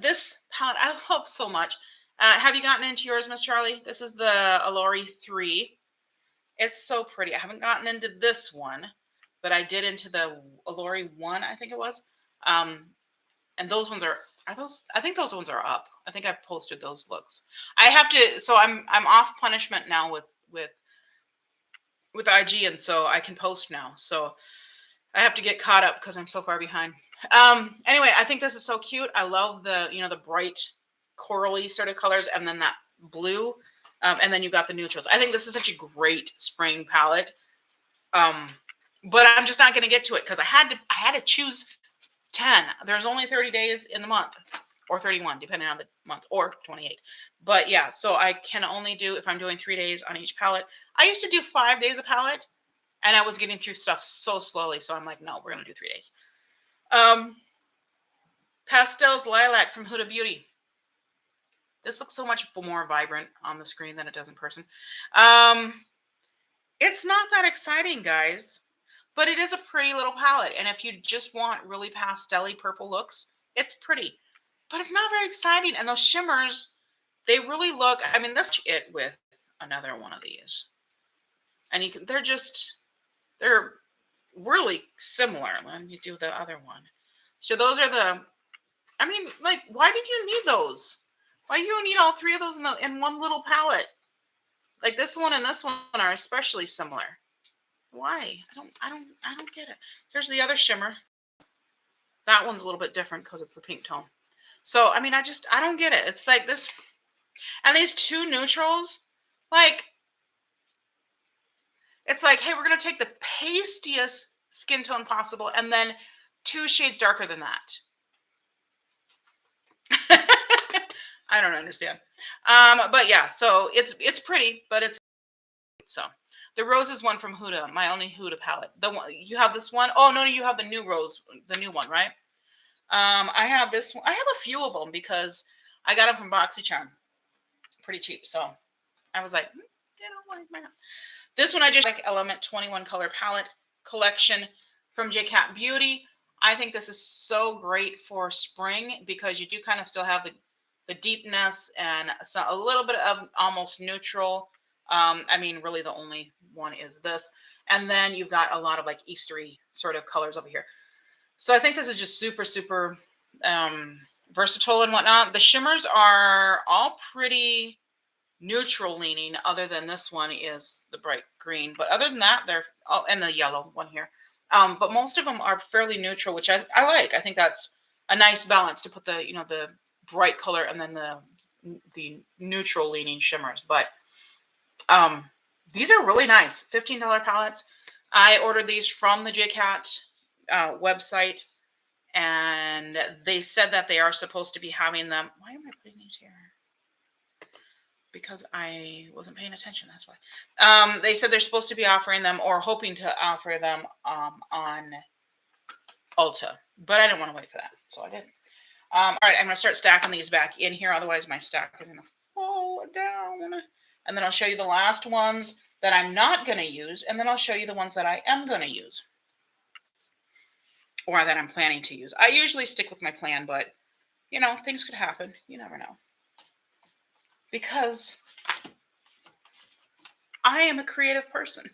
Speaker 1: This palette I love so much. Have you gotten into yours, Miss Charlie? This is the Allure 3. It's so pretty. I haven't gotten into this one, but I did into the Allure 1, I think it was. And those ones are those? I think those ones are up. I think I've posted those looks. I have to. So I'm off punishment now with IG, and so I can post now. So I have to get caught up because I'm so far behind. Anyway, I think this is so cute. I love the the bright corally sort of colors, and then that blue, and then you got the neutrals. I think this is such a great spring palette. But I'm just not going to get to it because I had to choose 10. There's only 30 days in the month, or 31, depending on the month, or 28. But yeah, so I can only do, if I'm doing 3 days on each palette. I used to do 5 days a palette, and I was getting through stuff so slowly. So I'm like, no, we're going to do 3 days. Pastels Lilac from Huda Beauty. This looks so much more vibrant on the screen than it does in person. It's not that exciting, guys. But it is a pretty little palette. And if you just want really pastel-y purple looks, it's pretty. But it's not very exciting. And those shimmers, they really look, I mean, this is it with another one of these. And they're really similar. Let me do the other one. So those are I mean, like, why did you need those? Why do you need all 3 of those in one little palette? Like this one and this one are especially similar. Why? I don't get it. Here's the other shimmer. That one's a little bit different because it's the pink tone. So, I mean, I don't get it. It's like this. And these 2 neutrals, like, it's like, hey, we're going to take the pastiest skin tone possible and then 2 shades darker than that. I don't understand. But yeah, so it's pretty, but it's so. The rose is one from Huda, my only Huda palette. The one you have this one. Oh no, you have the new rose, the new one, right? I have this one. I have a few of them because I got them from BoxyCharm, pretty cheap. So I was like, why not? This one I just like Element 21 color palette collection from Cat Beauty. I think this is so great for spring because you do kind of still have the deepness and a little bit of almost neutral. I mean, really the only one is this. And then you've got a lot of like Eastery sort of colors over here. So I think this is just super, super versatile and whatnot. The shimmers are all pretty neutral leaning, other than this one is the bright green. But other than that, they're, oh, and the yellow one here. But most of them are fairly neutral, which I like. I think that's a nice balance to put the, the bright color and then the neutral leaning shimmers. But these are really nice. $15 palettes. I ordered these from the Chitchat website, and they said that they are supposed to be having them. Why am I putting these here? Because I wasn't paying attention. That's why. They said they're supposed to be offering them or hoping to offer them on Ulta, but I didn't want to wait for that, so I didn't. All right, I'm going to start stacking these back in here. Otherwise, my stack is going to fall down. And then I'll show you the last ones that I'm not going to use, and then I'll show you the ones that I am going to use, or that I'm planning to use. I usually stick with my plan, but, things could happen. You never know. Because I am a creative person.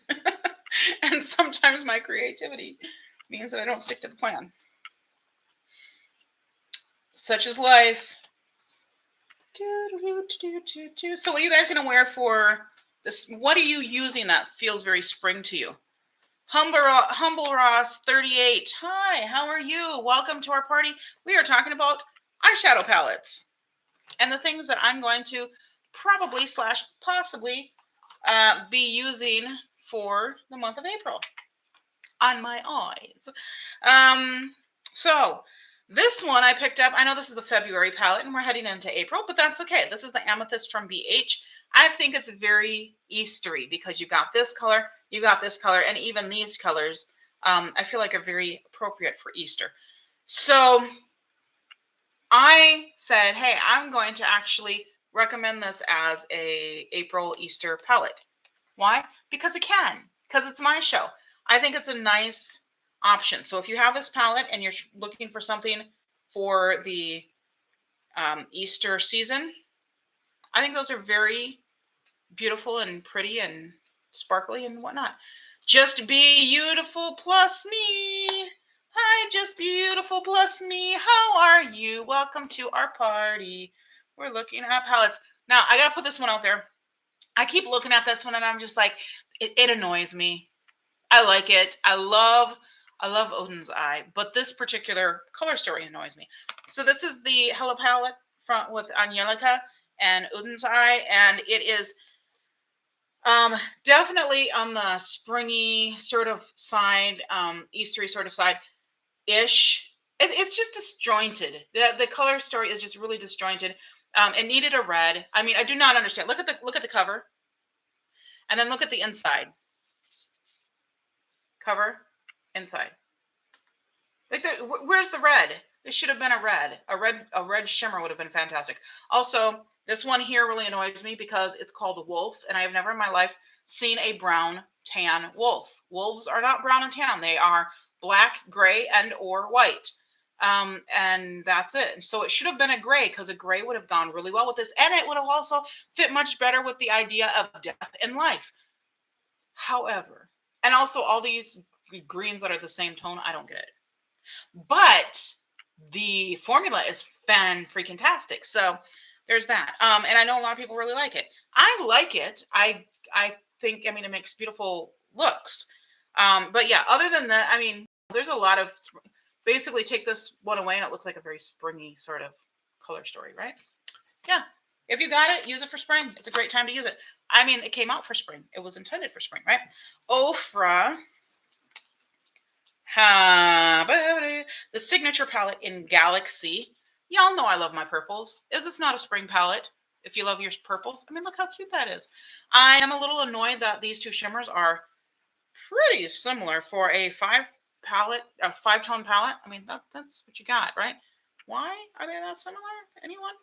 Speaker 1: And sometimes my creativity means that I don't stick to the plan. Such is life. So what are you guys going to wear for this? What are you using that feels very spring to you? Humble Ross 38. Hi, how are you? Welcome to our party. We are talking about eyeshadow palettes and the things that I'm going to probably / possibly be using for the month of April on my eyes. So this one I picked up. I know this is a February palette and we're heading into April, but that's okay. This is the Amethyst from BH. I think it's very Eastery because you've got this color, you got this color, and even these colors I feel like are very appropriate for Easter. So I said, hey, I'm going to actually recommend this as a April Easter palette. Why? Because it can. Because it's my show. I think it's a nice option. So if you have this palette and you're looking for something for the Easter season, I think those are very beautiful and pretty and sparkly and whatnot. Just beautiful plus me. Hi, just beautiful plus me. How are you? Welcome to our party. We're looking at palettes. Now, I got to put this one out there. I keep looking at this one and I'm just like, it annoys me. I like it. I love Odin's Eye, but this particular color story annoys me. So this is the Hello palette with Angelica and Odin's Eye, and it is definitely on the springy sort of side, Eastery sort of side-ish. It's just disjointed. The color story is just really disjointed. It needed a red. I mean, I do not understand. Look at the cover, and then look at the inside. Cover, inside. Like where's the red? There should have been a red. A red shimmer would have been fantastic. Also, this one here really annoys me because it's called Wolf, and I have never in my life seen a brown tan wolf. Wolves are not brown and tan. They are black, gray, and or white. And that's it. And so it should have been a gray because a gray would have gone really well with this, and it would have also fit much better with the idea of death and life. However, and also all these greens that are the same tone, I don't get it. But the formula is fan-freaking-tastic. So there's that. And I know a lot of people really like it. I like it. I think, I mean, it makes beautiful looks. But yeah, other than that, I mean, there's a lot of, basically take this one away and it looks like a very springy sort of color story, right? Yeah. If you got it, use it for spring. It's a great time to use it. I mean, it came out for spring. It was intended for spring, right? Ofra. The signature palette in Galaxy. Y'all know I love my purples. Is this not a spring palette? If you love your purples, I mean, look how cute that is. I am a little annoyed that these two shimmers are pretty similar for a five-tone palette. I mean, that's what you got, right? Why are they that similar? Anyone?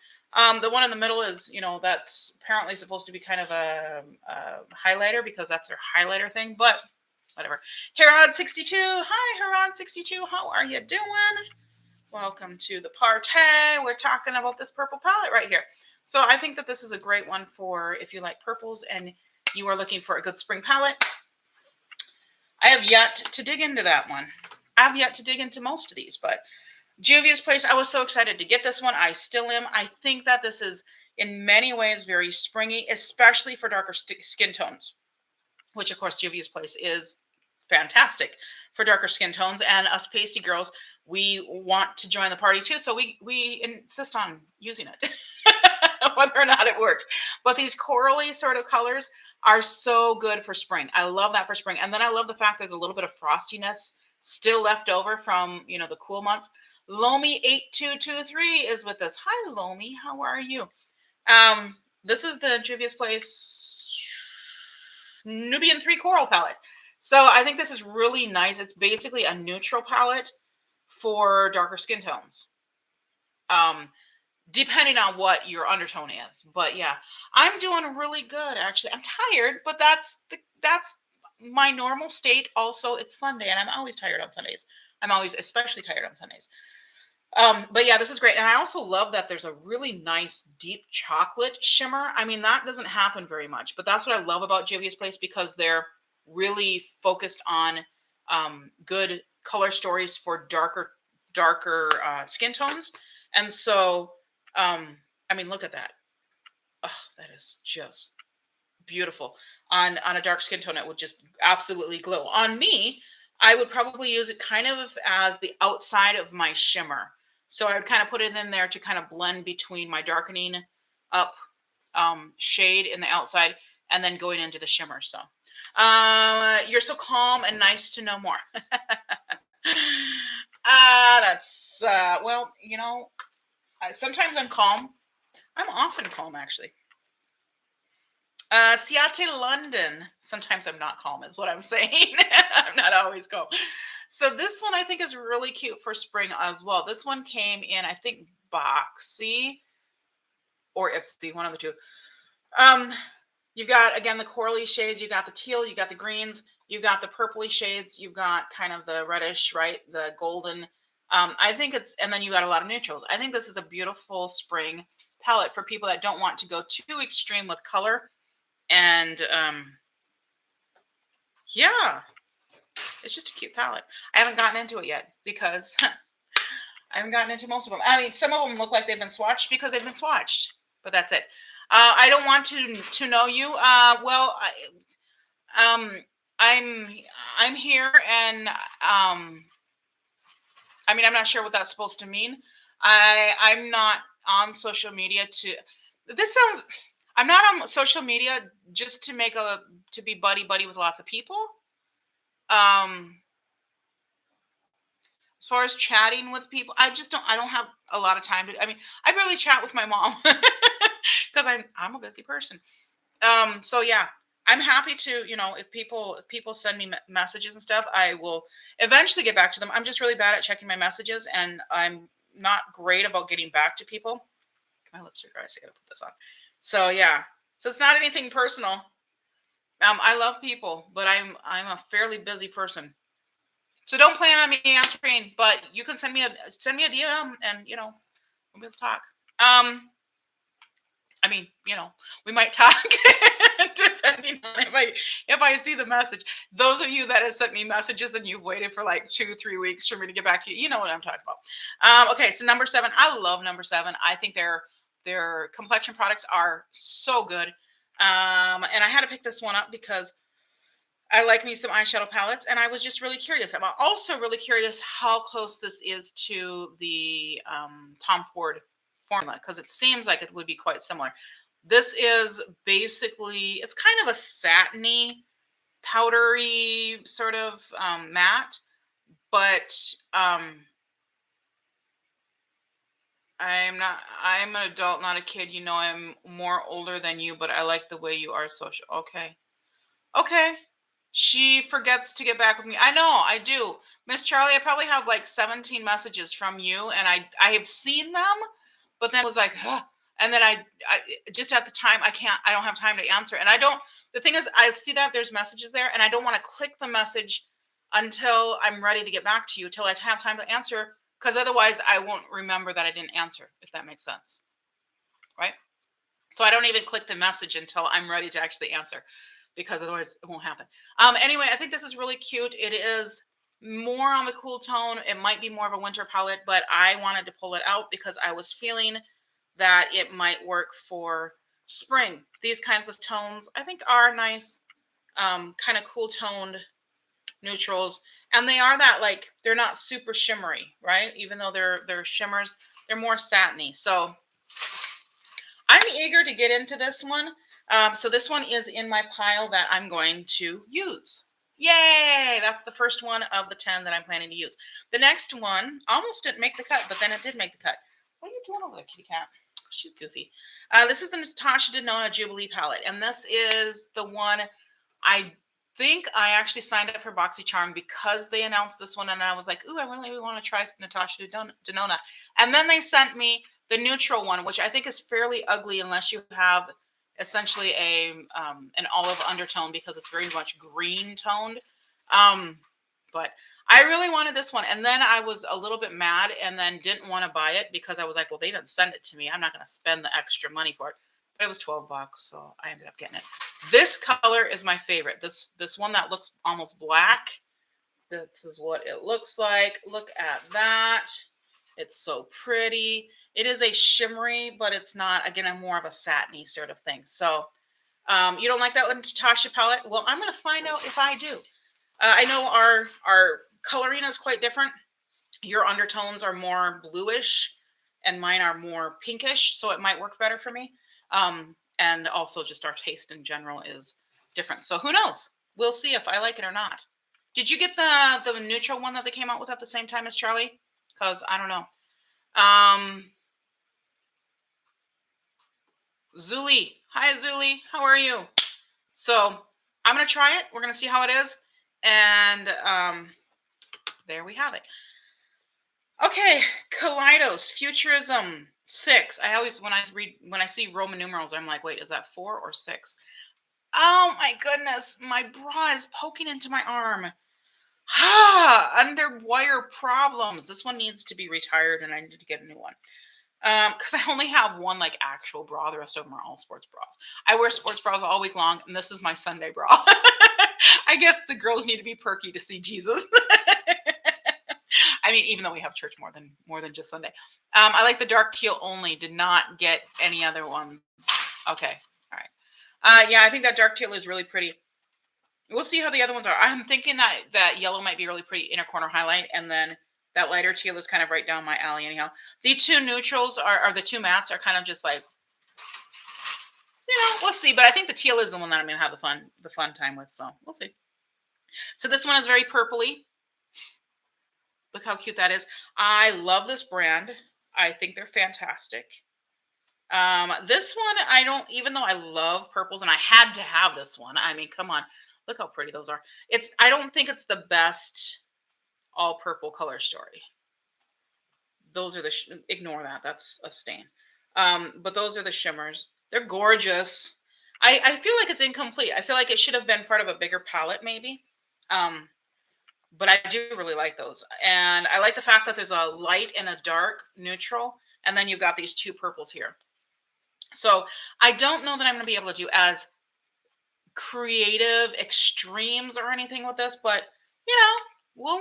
Speaker 1: The one in the middle is, that's apparently supposed to be kind of a highlighter because that's their highlighter thing, but whatever. Heron62. Hi, Heron62. How are you doing? Welcome to the party. We're talking about this purple palette right here. So I think that this is a great one for if you like purples and you are looking for a good spring palette. I have yet to dig into that one. I have yet to dig into most of these, but Juvia's Place, I was so excited to get this one. I still am. I think that this is in many ways very springy, especially for darker skin tones, which of course Juvia's Place is fantastic for darker skin tones, and us pasty girls, we want to join the party too, so we insist on using it. Whether or not it works. But these corally sort of colors are so good for spring. I love that for spring. And then I love the fact there's a little bit of frostiness still left over from, the cool months. Lomi8223 is with us. Hi, Lomi. How are you? This is the Juvia's Place Nubian 3 Coral palette. So I think this is really nice. It's basically a neutral palette for darker skin tones. Depending on what your undertone is. But yeah, I'm doing really good actually. I'm tired, but that's my normal state. Also, it's Sunday and I'm always tired on Sundays. I'm always especially tired on Sundays. But yeah, this is great. And I also love that there's a really nice deep chocolate shimmer. I mean, that doesn't happen very much, but that's what I love about Juvia's Place, because they're really focused on good color stories for darker skin tones. And so I mean, look at that. Oh, that is just beautiful. On a dark skin tone, it would just absolutely glow. On me, I would probably use it kind of as the outside of my shimmer. So I would kind of put it in there to kind of blend between my darkening up shade in the outside and then going into the shimmer. So you're so calm and nice to know more. That's, well, sometimes I'm calm. I'm often calm, actually. Siate London. Sometimes I'm not calm, is what I'm saying. I'm not always calm. So this one I think is really cute for spring as well. This one came in, I think, Boxy or Ipsy, one of the two. You've got, again, the corally shades. You've got the teal. You've got the greens. You've got the purpley shades. You've got kind of the reddish, right? The golden. I think and then you got a lot of neutrals. I think this is a beautiful spring palette for people that don't want to go too extreme with color. And yeah, it's just a cute palette. I haven't gotten into it yet because I haven't gotten into most of them. I mean, some of them look like they've been swatched because they've been swatched, but that's it. I don't want to know you. Well, I'm here, and I mean, I'm not sure what that's supposed to mean. I'm not on social media I'm not on social media just to be buddy with lots of people. As far as chatting with people, I don't have a lot of time I mean, I barely chat with my mom because I'm a busy person. So yeah, I'm happy to, if people send me messages and stuff, I will eventually get back to them. I'm just really bad at checking my messages, and I'm not great about getting back to people. My lips are dry, so I gotta put this on. So yeah, so it's not anything personal. I love people, but I'm a fairly busy person. So don't plan on me answering, but you can send me a DM, and we'll talk. I mean, we might talk depending on if I see the message. Those of you that have sent me messages and you've waited for like 2-3 weeks for me to get back to you, you know what I'm talking about. Okay, so number 7. I love number 7. I think their complexion products are so good. And I had to pick this one up because I like me some eyeshadow palettes, and I was just really curious. I'm also really curious how close this is to the Tom Ford formula, because it seems like it would be quite similar. This is basically, it's kind of a satiny, powdery sort of matte, but I'm an adult, not a kid. I'm more older than you, but I like the way you are social. Okay. She forgets to get back with me. I know, I do. Miss Charlie, I probably have like 17 messages from you, and I have seen them, but then I was like, huh. And then I just at the time, I don't have time to answer. And the thing is, I see that there's messages there, and I don't want to click the message until I'm ready to get back to you, till I have time to answer, because otherwise I won't remember that I didn't answer, if that makes sense. Right? So I don't even click the message until I'm ready to actually answer, because otherwise it won't happen. Anyway, I think this is really cute. It is more on the cool tone. It might be more of a winter palette, but I wanted to pull it out because I was feeling that it might work for spring. These kinds of tones I think are nice, kind of cool toned neutrals, and they are that, like, they're not super shimmery, right? Even though they're shimmers, they're more satiny. So I'm eager to get into this one. So this one is in my pile that I'm going to use. Yay! That's the first one of the 10 that I'm planning to use. The next one almost didn't make the cut, but then it did make the cut. What are you doing over there, kitty cat? She's goofy. This is the Natasha Denona Jubilee palette, and this is the one I think I actually signed up for BoxyCharm because they announced this one, and I was like, ooh, I really want to try Natasha Denona. And then they sent me the neutral one, which I think is fairly ugly unless you have essentially an olive undertone because it's very much green toned. But I really wanted this one, and then I was a little bit mad and then didn't want to buy it because I was like, well, they didn't send it to me. I'm not going to spend the extra money for it. But it was $12, so I ended up getting it. This color is my favorite. This one that looks almost black. This is what it looks like. Look at that. It's so pretty. It is a shimmery, but it's not, again, I'm more of a satiny sort of thing. So you don't like that Natasha palette? Well, I'm going to find out if I do. I know our coloring is quite different. Your undertones are more bluish and mine are more pinkish, so it might work better for me. And also just our taste in general is different. So who knows? We'll see if I like it or not. Did you get the neutral one that they came out with at the same time as Charlie? Because I don't know. Zuli. Hi, Zuli. How are you? So I'm going to try it. We're going to see how it is. And there we have it. Okay, Kaleidos, Futurism 6. I always, when I see Roman numerals, I'm like, wait, is that 4 or 6? Oh my goodness, my bra is poking into my arm. Under wire problems. This one needs to be retired and I need to get a new one. Because I only have one like actual bra. The rest of them are all sports bras. I wear sports bras all week long, and this is my Sunday bra. I guess the girls need to be perky to see Jesus. I mean, even though we have church more than just Sunday. I like the dark teal only. Did not get any other ones. Okay, all right. Yeah, I think that dark teal is really pretty. We'll see how the other ones are. I'm thinking that yellow might be really pretty inner corner highlight, and then that lighter teal is kind of right down my alley anyhow. The two neutrals are the two mattes are kind of just like, we'll see. But I think the teal is the one that I'm going to have the fun time with, so we'll see. So this one is very purpley. Look how cute that is. I love this brand. I think they're fantastic. This one, I don't, even though I love purples and I had to have this one. I mean, come on. Look how pretty those are. I don't think it's the best all purple color story. Those are ignore that. That's a stain. But those are the shimmers. They're gorgeous. I feel like it's incomplete. I feel like it should have been part of a bigger palette maybe. But I do really like those. And I like the fact that there's a light and a dark neutral. And then you've got these two purples here. So I don't know that I'm going to be able to do as creative extremes or anything with this, but we'll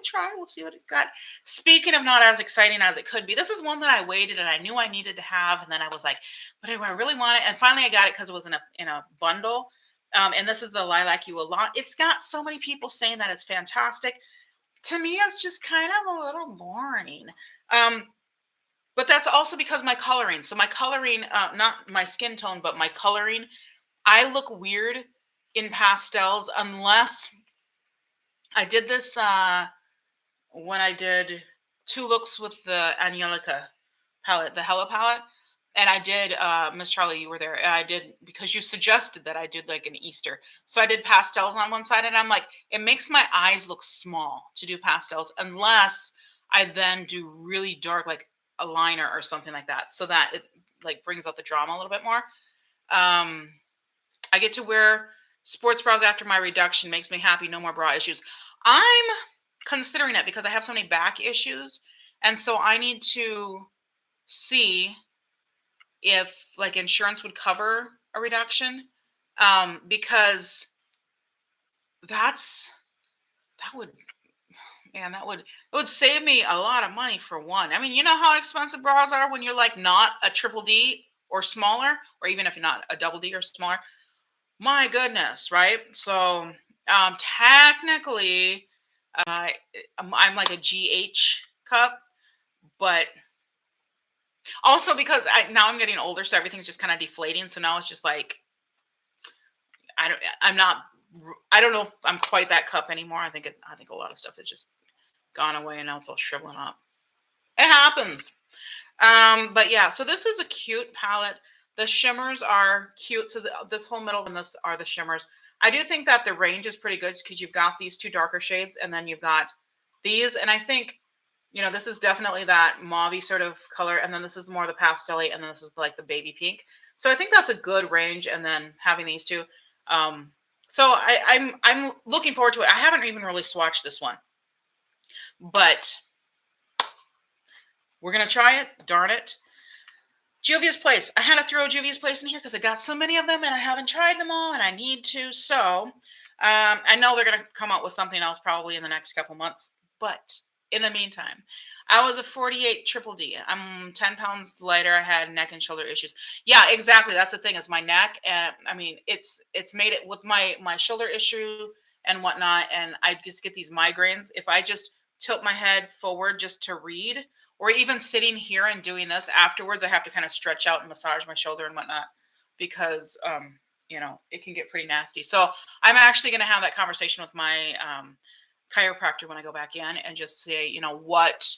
Speaker 1: try. We'll see what it got. Speaking of not as exciting as it could be, this is one that I waited and I knew I needed to have, and then I was like, but do I really want it? And finally I got it because it was in a bundle. And this is the Lilac You Lot. It's got so many people saying that it's fantastic. To me, it's just kind of a little boring. But that's also because my coloring. So my coloring, not my skin tone, but my coloring, I look weird in pastels unless I did this when I did 2 looks with the Angelica palette, the Hello palette. And I did, Miss Charlie, you were there. I did, because you suggested that I did like an Easter. So I did pastels on one side, and I'm like, it makes my eyes look small to do pastels unless I then do really dark, like a liner or something like that, so that it like brings out the drama a little bit more. I get to wear sports bras after my reduction. Makes me happy. No more bra issues. I'm considering it because I have so many back issues. And so I need to see if like insurance would cover a reduction, because that would Man, it would save me a lot of money for one. I mean, you know how expensive bras are when you're like not a triple D or smaller, or even if you're not a double D or smaller. My goodness, right? So technically, uh, I'm like a GH cup, but also because now I'm getting older, so everything's just kind of deflating. So now it's just like I'm not. I don't know if I'm quite that cup anymore. I think a lot of stuff has just gone away, and now it's all shriveling up. It happens. But yeah, so this is a cute palette. The shimmers are cute. So this whole middle and this are the shimmers. I do think that the range is pretty good because you've got these two darker shades and then you've got these. And I think, this is definitely that mauve sort of color. And then this is more the pastel-y, and then this is like the baby pink. So I think that's a good range. And then having these two. So I'm looking forward to it. I haven't even really swatched this one, but we're going to try it. Darn it. Juvia's Place. I had to throw Juvia's Place in here because I got so many of them and I haven't tried them all and I need to. So I know they're going to come out with something else probably in the next couple months. But in the meantime, I was a 48 triple D. I'm 10 pounds lighter. I had neck and shoulder issues. Yeah, exactly. That's the thing is my neck. And I mean, it's made it with my shoulder issue and whatnot. And I just get these migraines. If I just tilt my head forward just to read, or even sitting here and doing this afterwards, I have to kind of stretch out and massage my shoulder and whatnot because, it can get pretty nasty. So I'm actually going to have that conversation with my chiropractor when I go back in and just say, what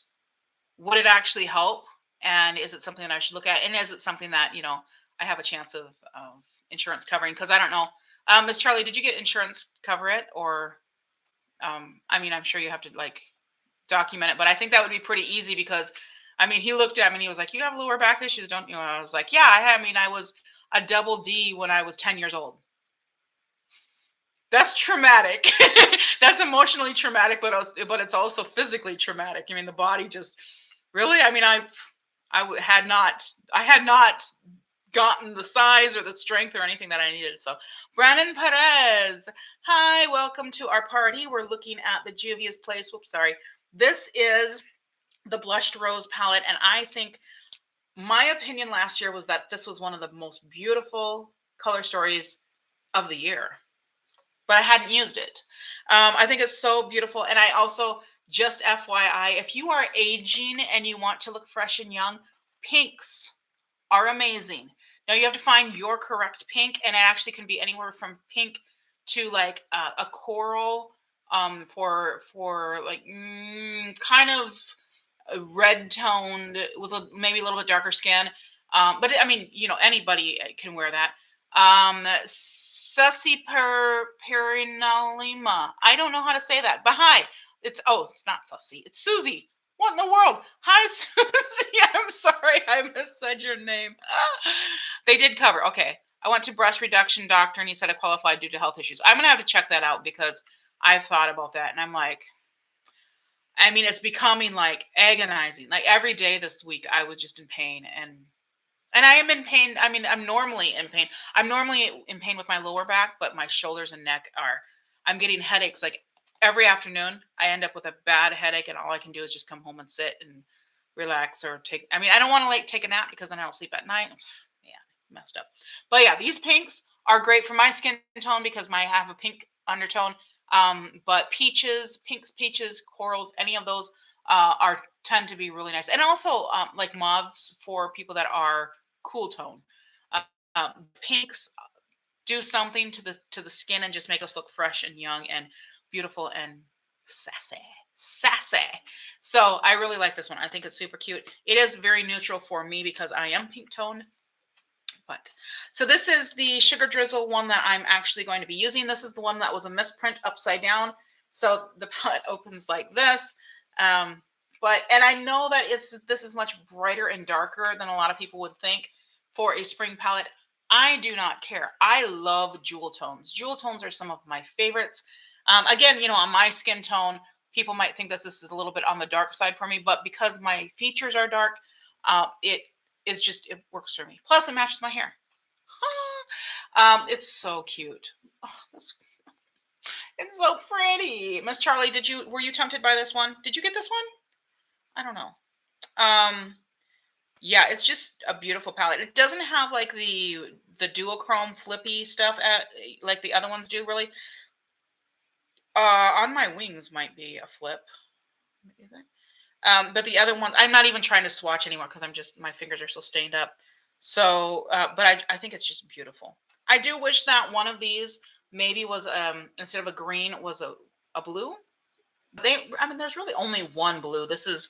Speaker 1: would it actually help? And is it something that I should look at? And is it something that, I have a chance of insurance covering? Because I don't know. Miss Charlie, did you get insurance cover it? Or, I mean, I'm sure you have to like document it, but I think that would be pretty easy because I mean, he looked at me and he was like, "You have lower back issues, don't you?" And I was like, "Yeah, I have. I mean, I was a double D when I was 10 years old." That's traumatic. That's emotionally traumatic, but it's also physically traumatic. I mean, the body just really. I mean, I had not gotten the size or the strength or anything that I needed. So, Brandon Perez, hi, welcome to our party. We're looking at the Juvia's Place. Whoops, sorry. This is the Blushed Rose palette, and I think my opinion last year was that this was one of the most beautiful color stories of the year, but I hadn't used it. I think it's so beautiful, and I also, just FYI, if you are aging and you want to look fresh and young, pinks are amazing. Now you have to find your correct pink, and it actually can be anywhere from pink to like a coral, for like kind of red toned with maybe a little bit darker skin. But I mean, anybody can wear that. Sussy Perinalima. I don't know how to say that, but hi. It's not Sussy. It's Susie. What in the world? Hi, Susie. I'm sorry I missaid your name. They did cover. Okay. I went to breast reduction doctor and he said I qualified due to health issues. I'm going to have to check that out because I've thought about that. And I'm like, I mean, it's becoming like agonizing. Like every day this week, I was just in pain, and I am in pain. I mean, I'm normally in pain. I'm normally in pain with my lower back, but my shoulders and neck are. I'm getting headaches like every afternoon. I end up with a bad headache, and all I can do is just come home and sit and relax or take. I mean, I don't want to like take a nap because then I don't sleep at night. Yeah, messed up. But yeah, these pinks are great for my skin tone because I have a pink undertone. But pinks, peaches, corals, any of those are tend to be really nice, and also like mauves for people that are cool tone. Uh, Pinks do something to the skin and just make us look fresh and young and beautiful and sassy, sassy. So I really like this one. I think it's super cute. It is very neutral for me because I am pink toned. But so this is the Sugar Drizzle one that I'm actually going to be using. This is the one that was a misprint upside down. So the palette opens like this. And I know that this is much brighter and darker than a lot of people would think for a spring palette. I do not care. I love jewel tones. Jewel tones are some of my favorites. Again, on my skin tone, people might think that this is a little bit on the dark side for me, but because my features are dark, it works for me. Plus, it matches my hair. It's so cute. Oh, It's so pretty. Miss Charlie, were you tempted by this one? Did you get this one? I don't know. Yeah, it's just a beautiful palette. It doesn't have like the duochrome flippy stuff like the other ones do, really. On my wings might be a flip. But the other one, I'm not even trying to swatch anymore because my fingers are so stained up. So, but I think it's just beautiful. I do wish that one of these maybe was instead of a green was a blue. I mean, there's really only one blue. This is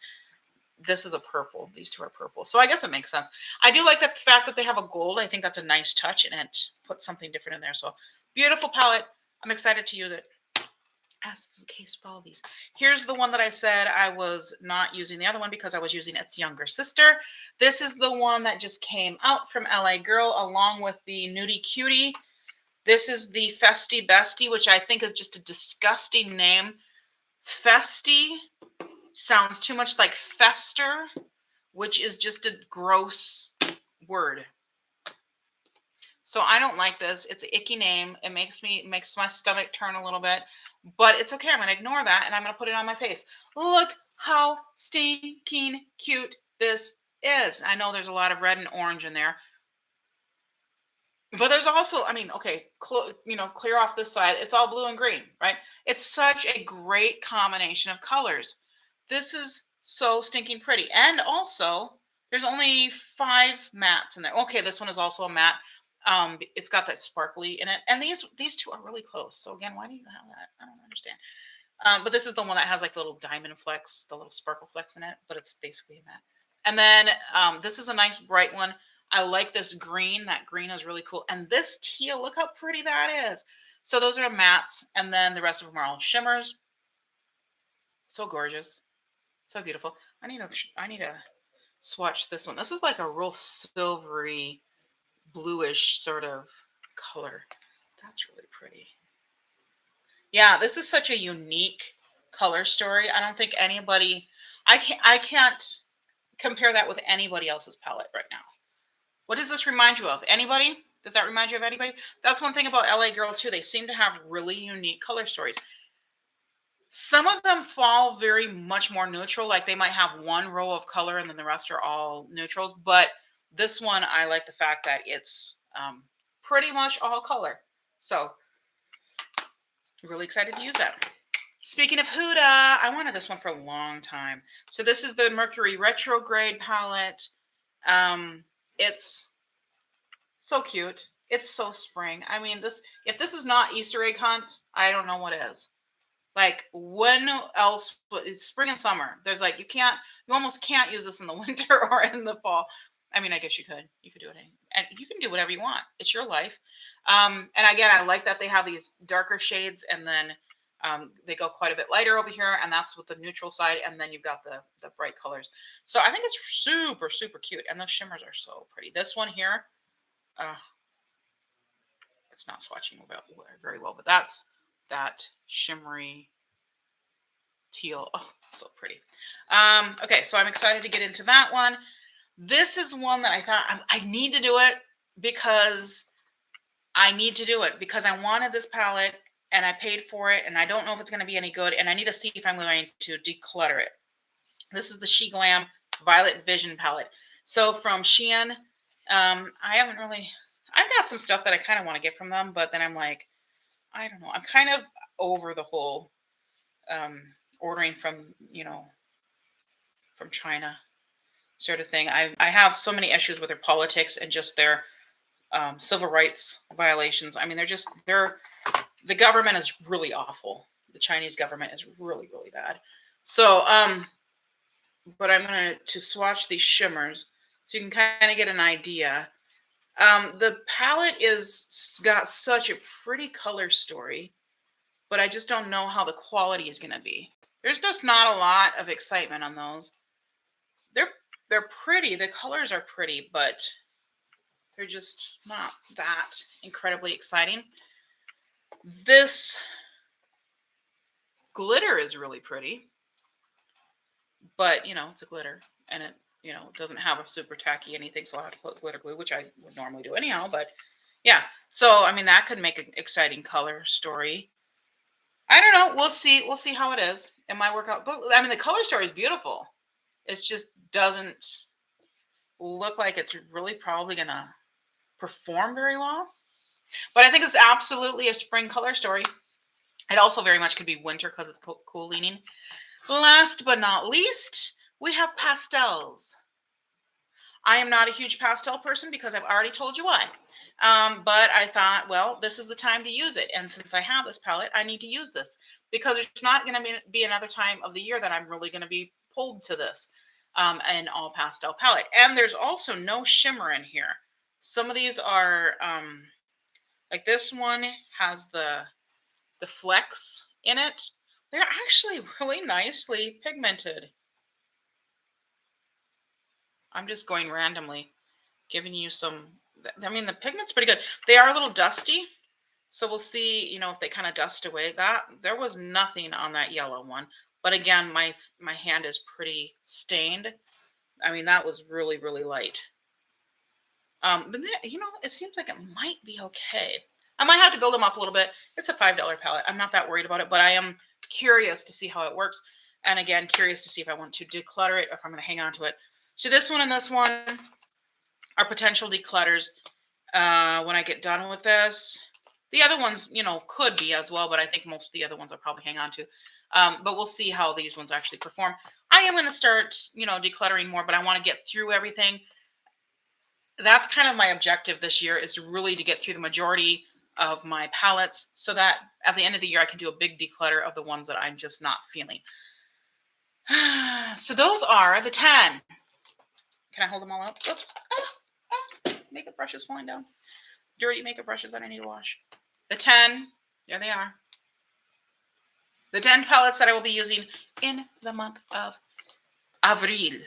Speaker 1: a purple. These two are purple. So I guess it makes sense. I do like the fact that they have a gold. I think that's a nice touch and it puts something different in there. So beautiful palette. I'm excited to use it. As is the case with all of these. Here's the one that I said I was not using the other one because I was using its younger sister. This is the one that just came out from LA Girl along with the Nudie Cutie. This is the Festy Bestie, which I think is just a disgusting name. Festy sounds too much like fester, which is just a gross word. So I don't like this. It's an icky name. It makes my stomach turn a little bit, but it's okay. I'm going to ignore that and I'm going to put it on my face. Look how stinking cute this is. I know there's a lot of red and orange in there, but there's also, I mean, okay, clear off this side. It's all blue and green, right? It's such a great combination of colors. This is so stinking pretty. And also, there's only 5 mattes in there. Okay, this one is also a matte. It's got that sparkly in it. And these two are really close. So again, why do you have that? I don't understand. But this is the one that has like the little diamond flecks, the little sparkle flecks in it, but it's basically a matte. And then this is a nice bright one. I like this green. That green is really cool. And this teal, look how pretty that is. So those are mattes. And then the rest of them are all shimmers. So gorgeous. So beautiful. I need to swatch this one. This is like a real silvery, bluish sort of color. That's really pretty. Yeah, this is such a unique color story. I don't think I can't compare that with anybody else's palette right now. What does this remind you of? Anybody? Does that remind you of anybody? That's one thing about LA Girl too. They seem to have really unique color stories. Some of them fall very much more neutral. Like they might have one row of color and then the rest are all neutrals. But this one, I like the fact that it's pretty much all color. So really excited to use that. Speaking of Huda, I wanted this one for a long time. So this is the Mercury Retrograde palette. It's so cute. It's so spring. I mean, if this is not Easter egg hunt, I don't know what is. Like when else? It's spring and summer. There's like you almost can't use this in the winter or in the fall. I mean, I guess you could. You could do it, and you can do whatever you want. It's your life. And again, I like that they have these darker shades, and then they go quite a bit lighter over here, and that's with the neutral side. And then you've got the bright colors. So I think it's super super cute, and those shimmers are so pretty. This one here, it's not swatching very well, but that's that shimmery teal. Oh, so pretty. Okay, so I'm excited to get into that one. This is one that I thought I need to do it because I need to do it because I wanted this palette and I paid for it and I don't know if it's going to be any good and I need to see if I'm going to declutter it. This is the She Glam Violet Vision palette. So from Shein, I've got some stuff that I kind of want to get from them, but then I'm like, I don't know. I'm kind of over the whole ordering from China sort of thing. I have so many issues with their politics and just their civil rights violations. I mean, the government is really awful. The Chinese government is really, really bad. So, but I'm going to swatch these shimmers so you can kind of get an idea. The palette got such a pretty color story, but I just don't know how the quality is going to be. There's just not a lot of excitement on those. They're pretty. The colors are pretty, but they're just not that incredibly exciting. This glitter is really pretty, but it's a glitter and it doesn't have a super tacky anything, so I have to put glitter glue, which I would normally do anyhow. But yeah, so I mean that could make an exciting color story. I don't know. We'll see. We'll see how it is. It might work out. But I mean, the color story is beautiful. It just doesn't look like it's really probably gonna perform very well. But I think it's absolutely a spring color story. It also very much could be winter because it's cool leaning. Last but not least, we have pastels. I am not a huge pastel person because I've already told you why. But I thought, well, this is the time to use it. And since I have this palette, I need to use this because there's not going to be another time of the year that I'm really going to be pulled to this an all pastel palette. And there's also no shimmer in here. Some of these are like this one has the flecks in it. They're actually really nicely pigmented. I'm just going randomly, giving you some. I mean, the pigment's pretty good. They are a little dusty, so we'll see. You know, if they kind of dust away. That there was nothing on that yellow one, but again, my hand is pretty stained. I mean, that was really really light. But you know, it seems like it might be okay. I might have to build them up a little bit. It's a $5 palette. I'm not that worried about it, but I am curious to see how it works. And again, curious to see if I want to declutter it or if I'm going to hang on to it. So this one and this one are potential declutters when I get done with this. The other ones, you know, could be as well, but I think most of the other ones I'll probably hang on to. But we'll see how these ones actually perform. I am going to start, you know, decluttering more, but I want to get through everything. That's kind of my objective this year, is really to get through the majority of my palettes so that at the end of the year I can do a big declutter of the ones that I'm just not feeling. So those are the 10. Can I hold them all up? Oops. Makeup brushes falling down. Dirty makeup brushes that I need to wash. The 10, there they are. The 10 palettes that I will be using in the month of Avril.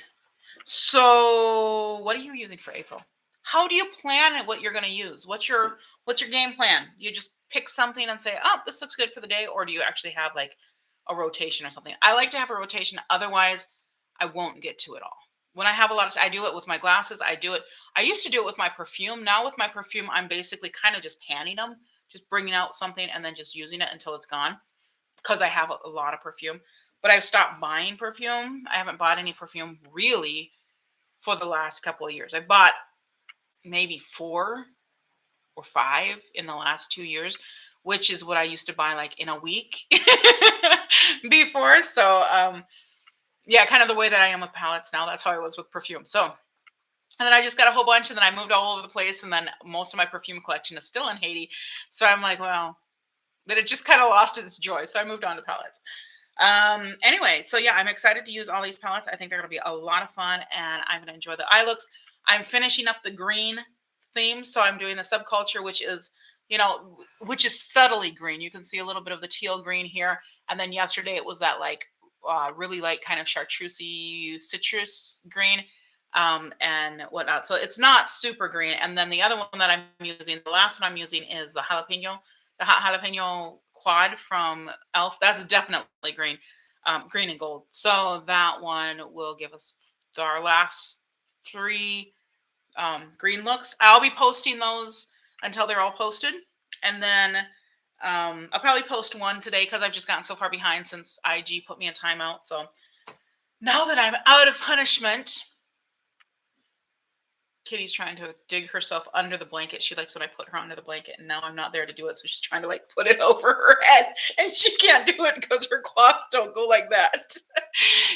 Speaker 1: So what are you using for April? How do you plan what you're going to use? What's your game plan? You just pick something and say, oh, this looks good for the day, or do you actually have like a rotation or something? I like to have a rotation. Otherwise, I won't get to it all. When I have a lot of, I do it with my glasses. I used to do it with my perfume. Now with my perfume, I'm basically kind of just panning them, just bringing out something and then just using it until it's gone because I have a lot of perfume. But I've stopped buying perfume. I haven't bought any perfume really for the last couple of years. I bought maybe 4 or 5 in the last 2 years, which is what I used to buy like in a week before. So, yeah, kind of the way that I am with palettes now. That's how I was with perfume. So, and then I just got a whole bunch, and then I moved all over the place, and then most of my perfume collection is still in Haiti. So I'm like, well, that it just kind of lost its joy. So I moved on to palettes. Anyway, so yeah, I'm excited to use all these palettes. I think they're going to be a lot of fun, and I'm going to enjoy the eye looks. I'm finishing up the green theme, so I'm doing the subculture, which is, you know, which is subtly green. You can see a little bit of the teal green here, and then yesterday it was that like really light kind of chartreusey citrus green, and whatnot. So it's not super green. And then the other one that I'm using, the last one I'm using, is the hot jalapeno quad from Elf. That's definitely green, green and gold. So that one will give us our last 3 green looks. I'll be posting those until they're all posted, and then I'll probably post one today because I've just gotten so far behind since IG put me in timeout. So now that I'm out of punishment, Kitty's trying to dig herself under the blanket. She likes when I put her under the blanket, and now I'm not there to do it, so she's trying to like put it over her head, and she can't do it because her claws don't go like that.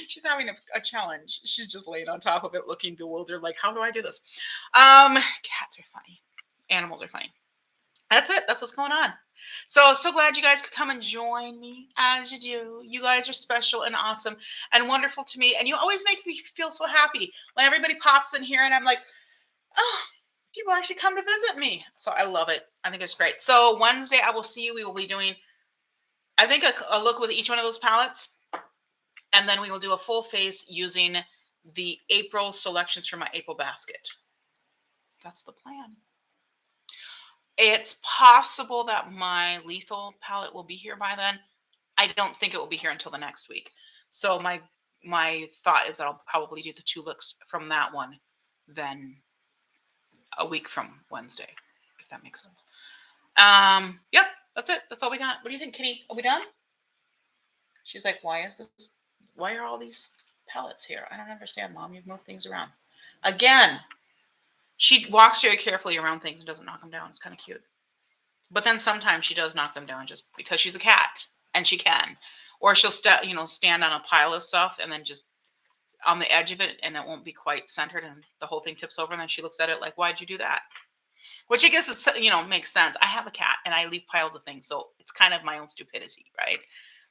Speaker 1: She's having a challenge. She's just laying on top of it, looking bewildered, like, how do I do this? Cats are funny. Animals are funny. That's it. That's what's going on. So glad you guys could come and join me as you do. You guys are special and awesome and wonderful to me, and you always make me feel so happy when everybody pops in here, and I'm like, oh, people actually come to visit me. So I love it. I think it's great. So Wednesday, I will see you. We will be doing, I think, a look with each one of those palettes. And then we will do a full face using the April selections from my April basket. That's the plan. It's possible that my lethal palette will be here by then. I don't think it will be here until the next week. So my thought is that I'll probably do the 2 looks from that one then a week from Wednesday, if that makes sense. Yep, that's it. That's all we got. What do you think, Kitty? Are we done? She's like, why is this? Why are all these palettes here? I don't understand, Mom. You've moved things around. Again, she walks very carefully around things and doesn't knock them down. It's kind of cute. But then sometimes she does knock them down just because she's a cat and she can. Or she'll stand on a pile of stuff and then just on the edge of it and it won't be quite centered and the whole thing tips over and then she looks at it like, why'd you do that? Which I guess is, makes sense. I have a cat and I leave piles of things. So it's kind of my own stupidity, right?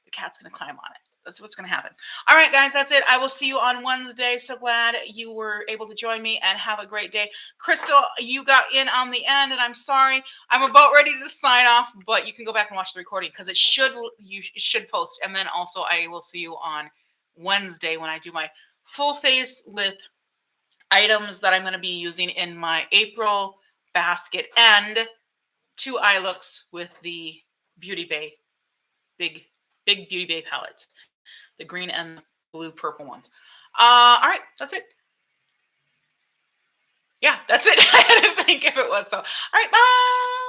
Speaker 1: The cat's going to climb on it. That's what's going to happen. All right, guys, that's it. I will see you on Wednesday. So glad you were able to join me and have a great day. Crystal, you got in on the end and I'm sorry. I'm about ready to sign off, but you can go back and watch the recording because it should post. And then also I will see you on Wednesday when I do my full face with items that I'm going to be using in my April basket and 2 eye looks with the Beauty Bay, big Beauty Bay palettes, the green and the blue purple ones. All right, that's it. Yeah, that's it. I didn't think if it was so. All right, bye.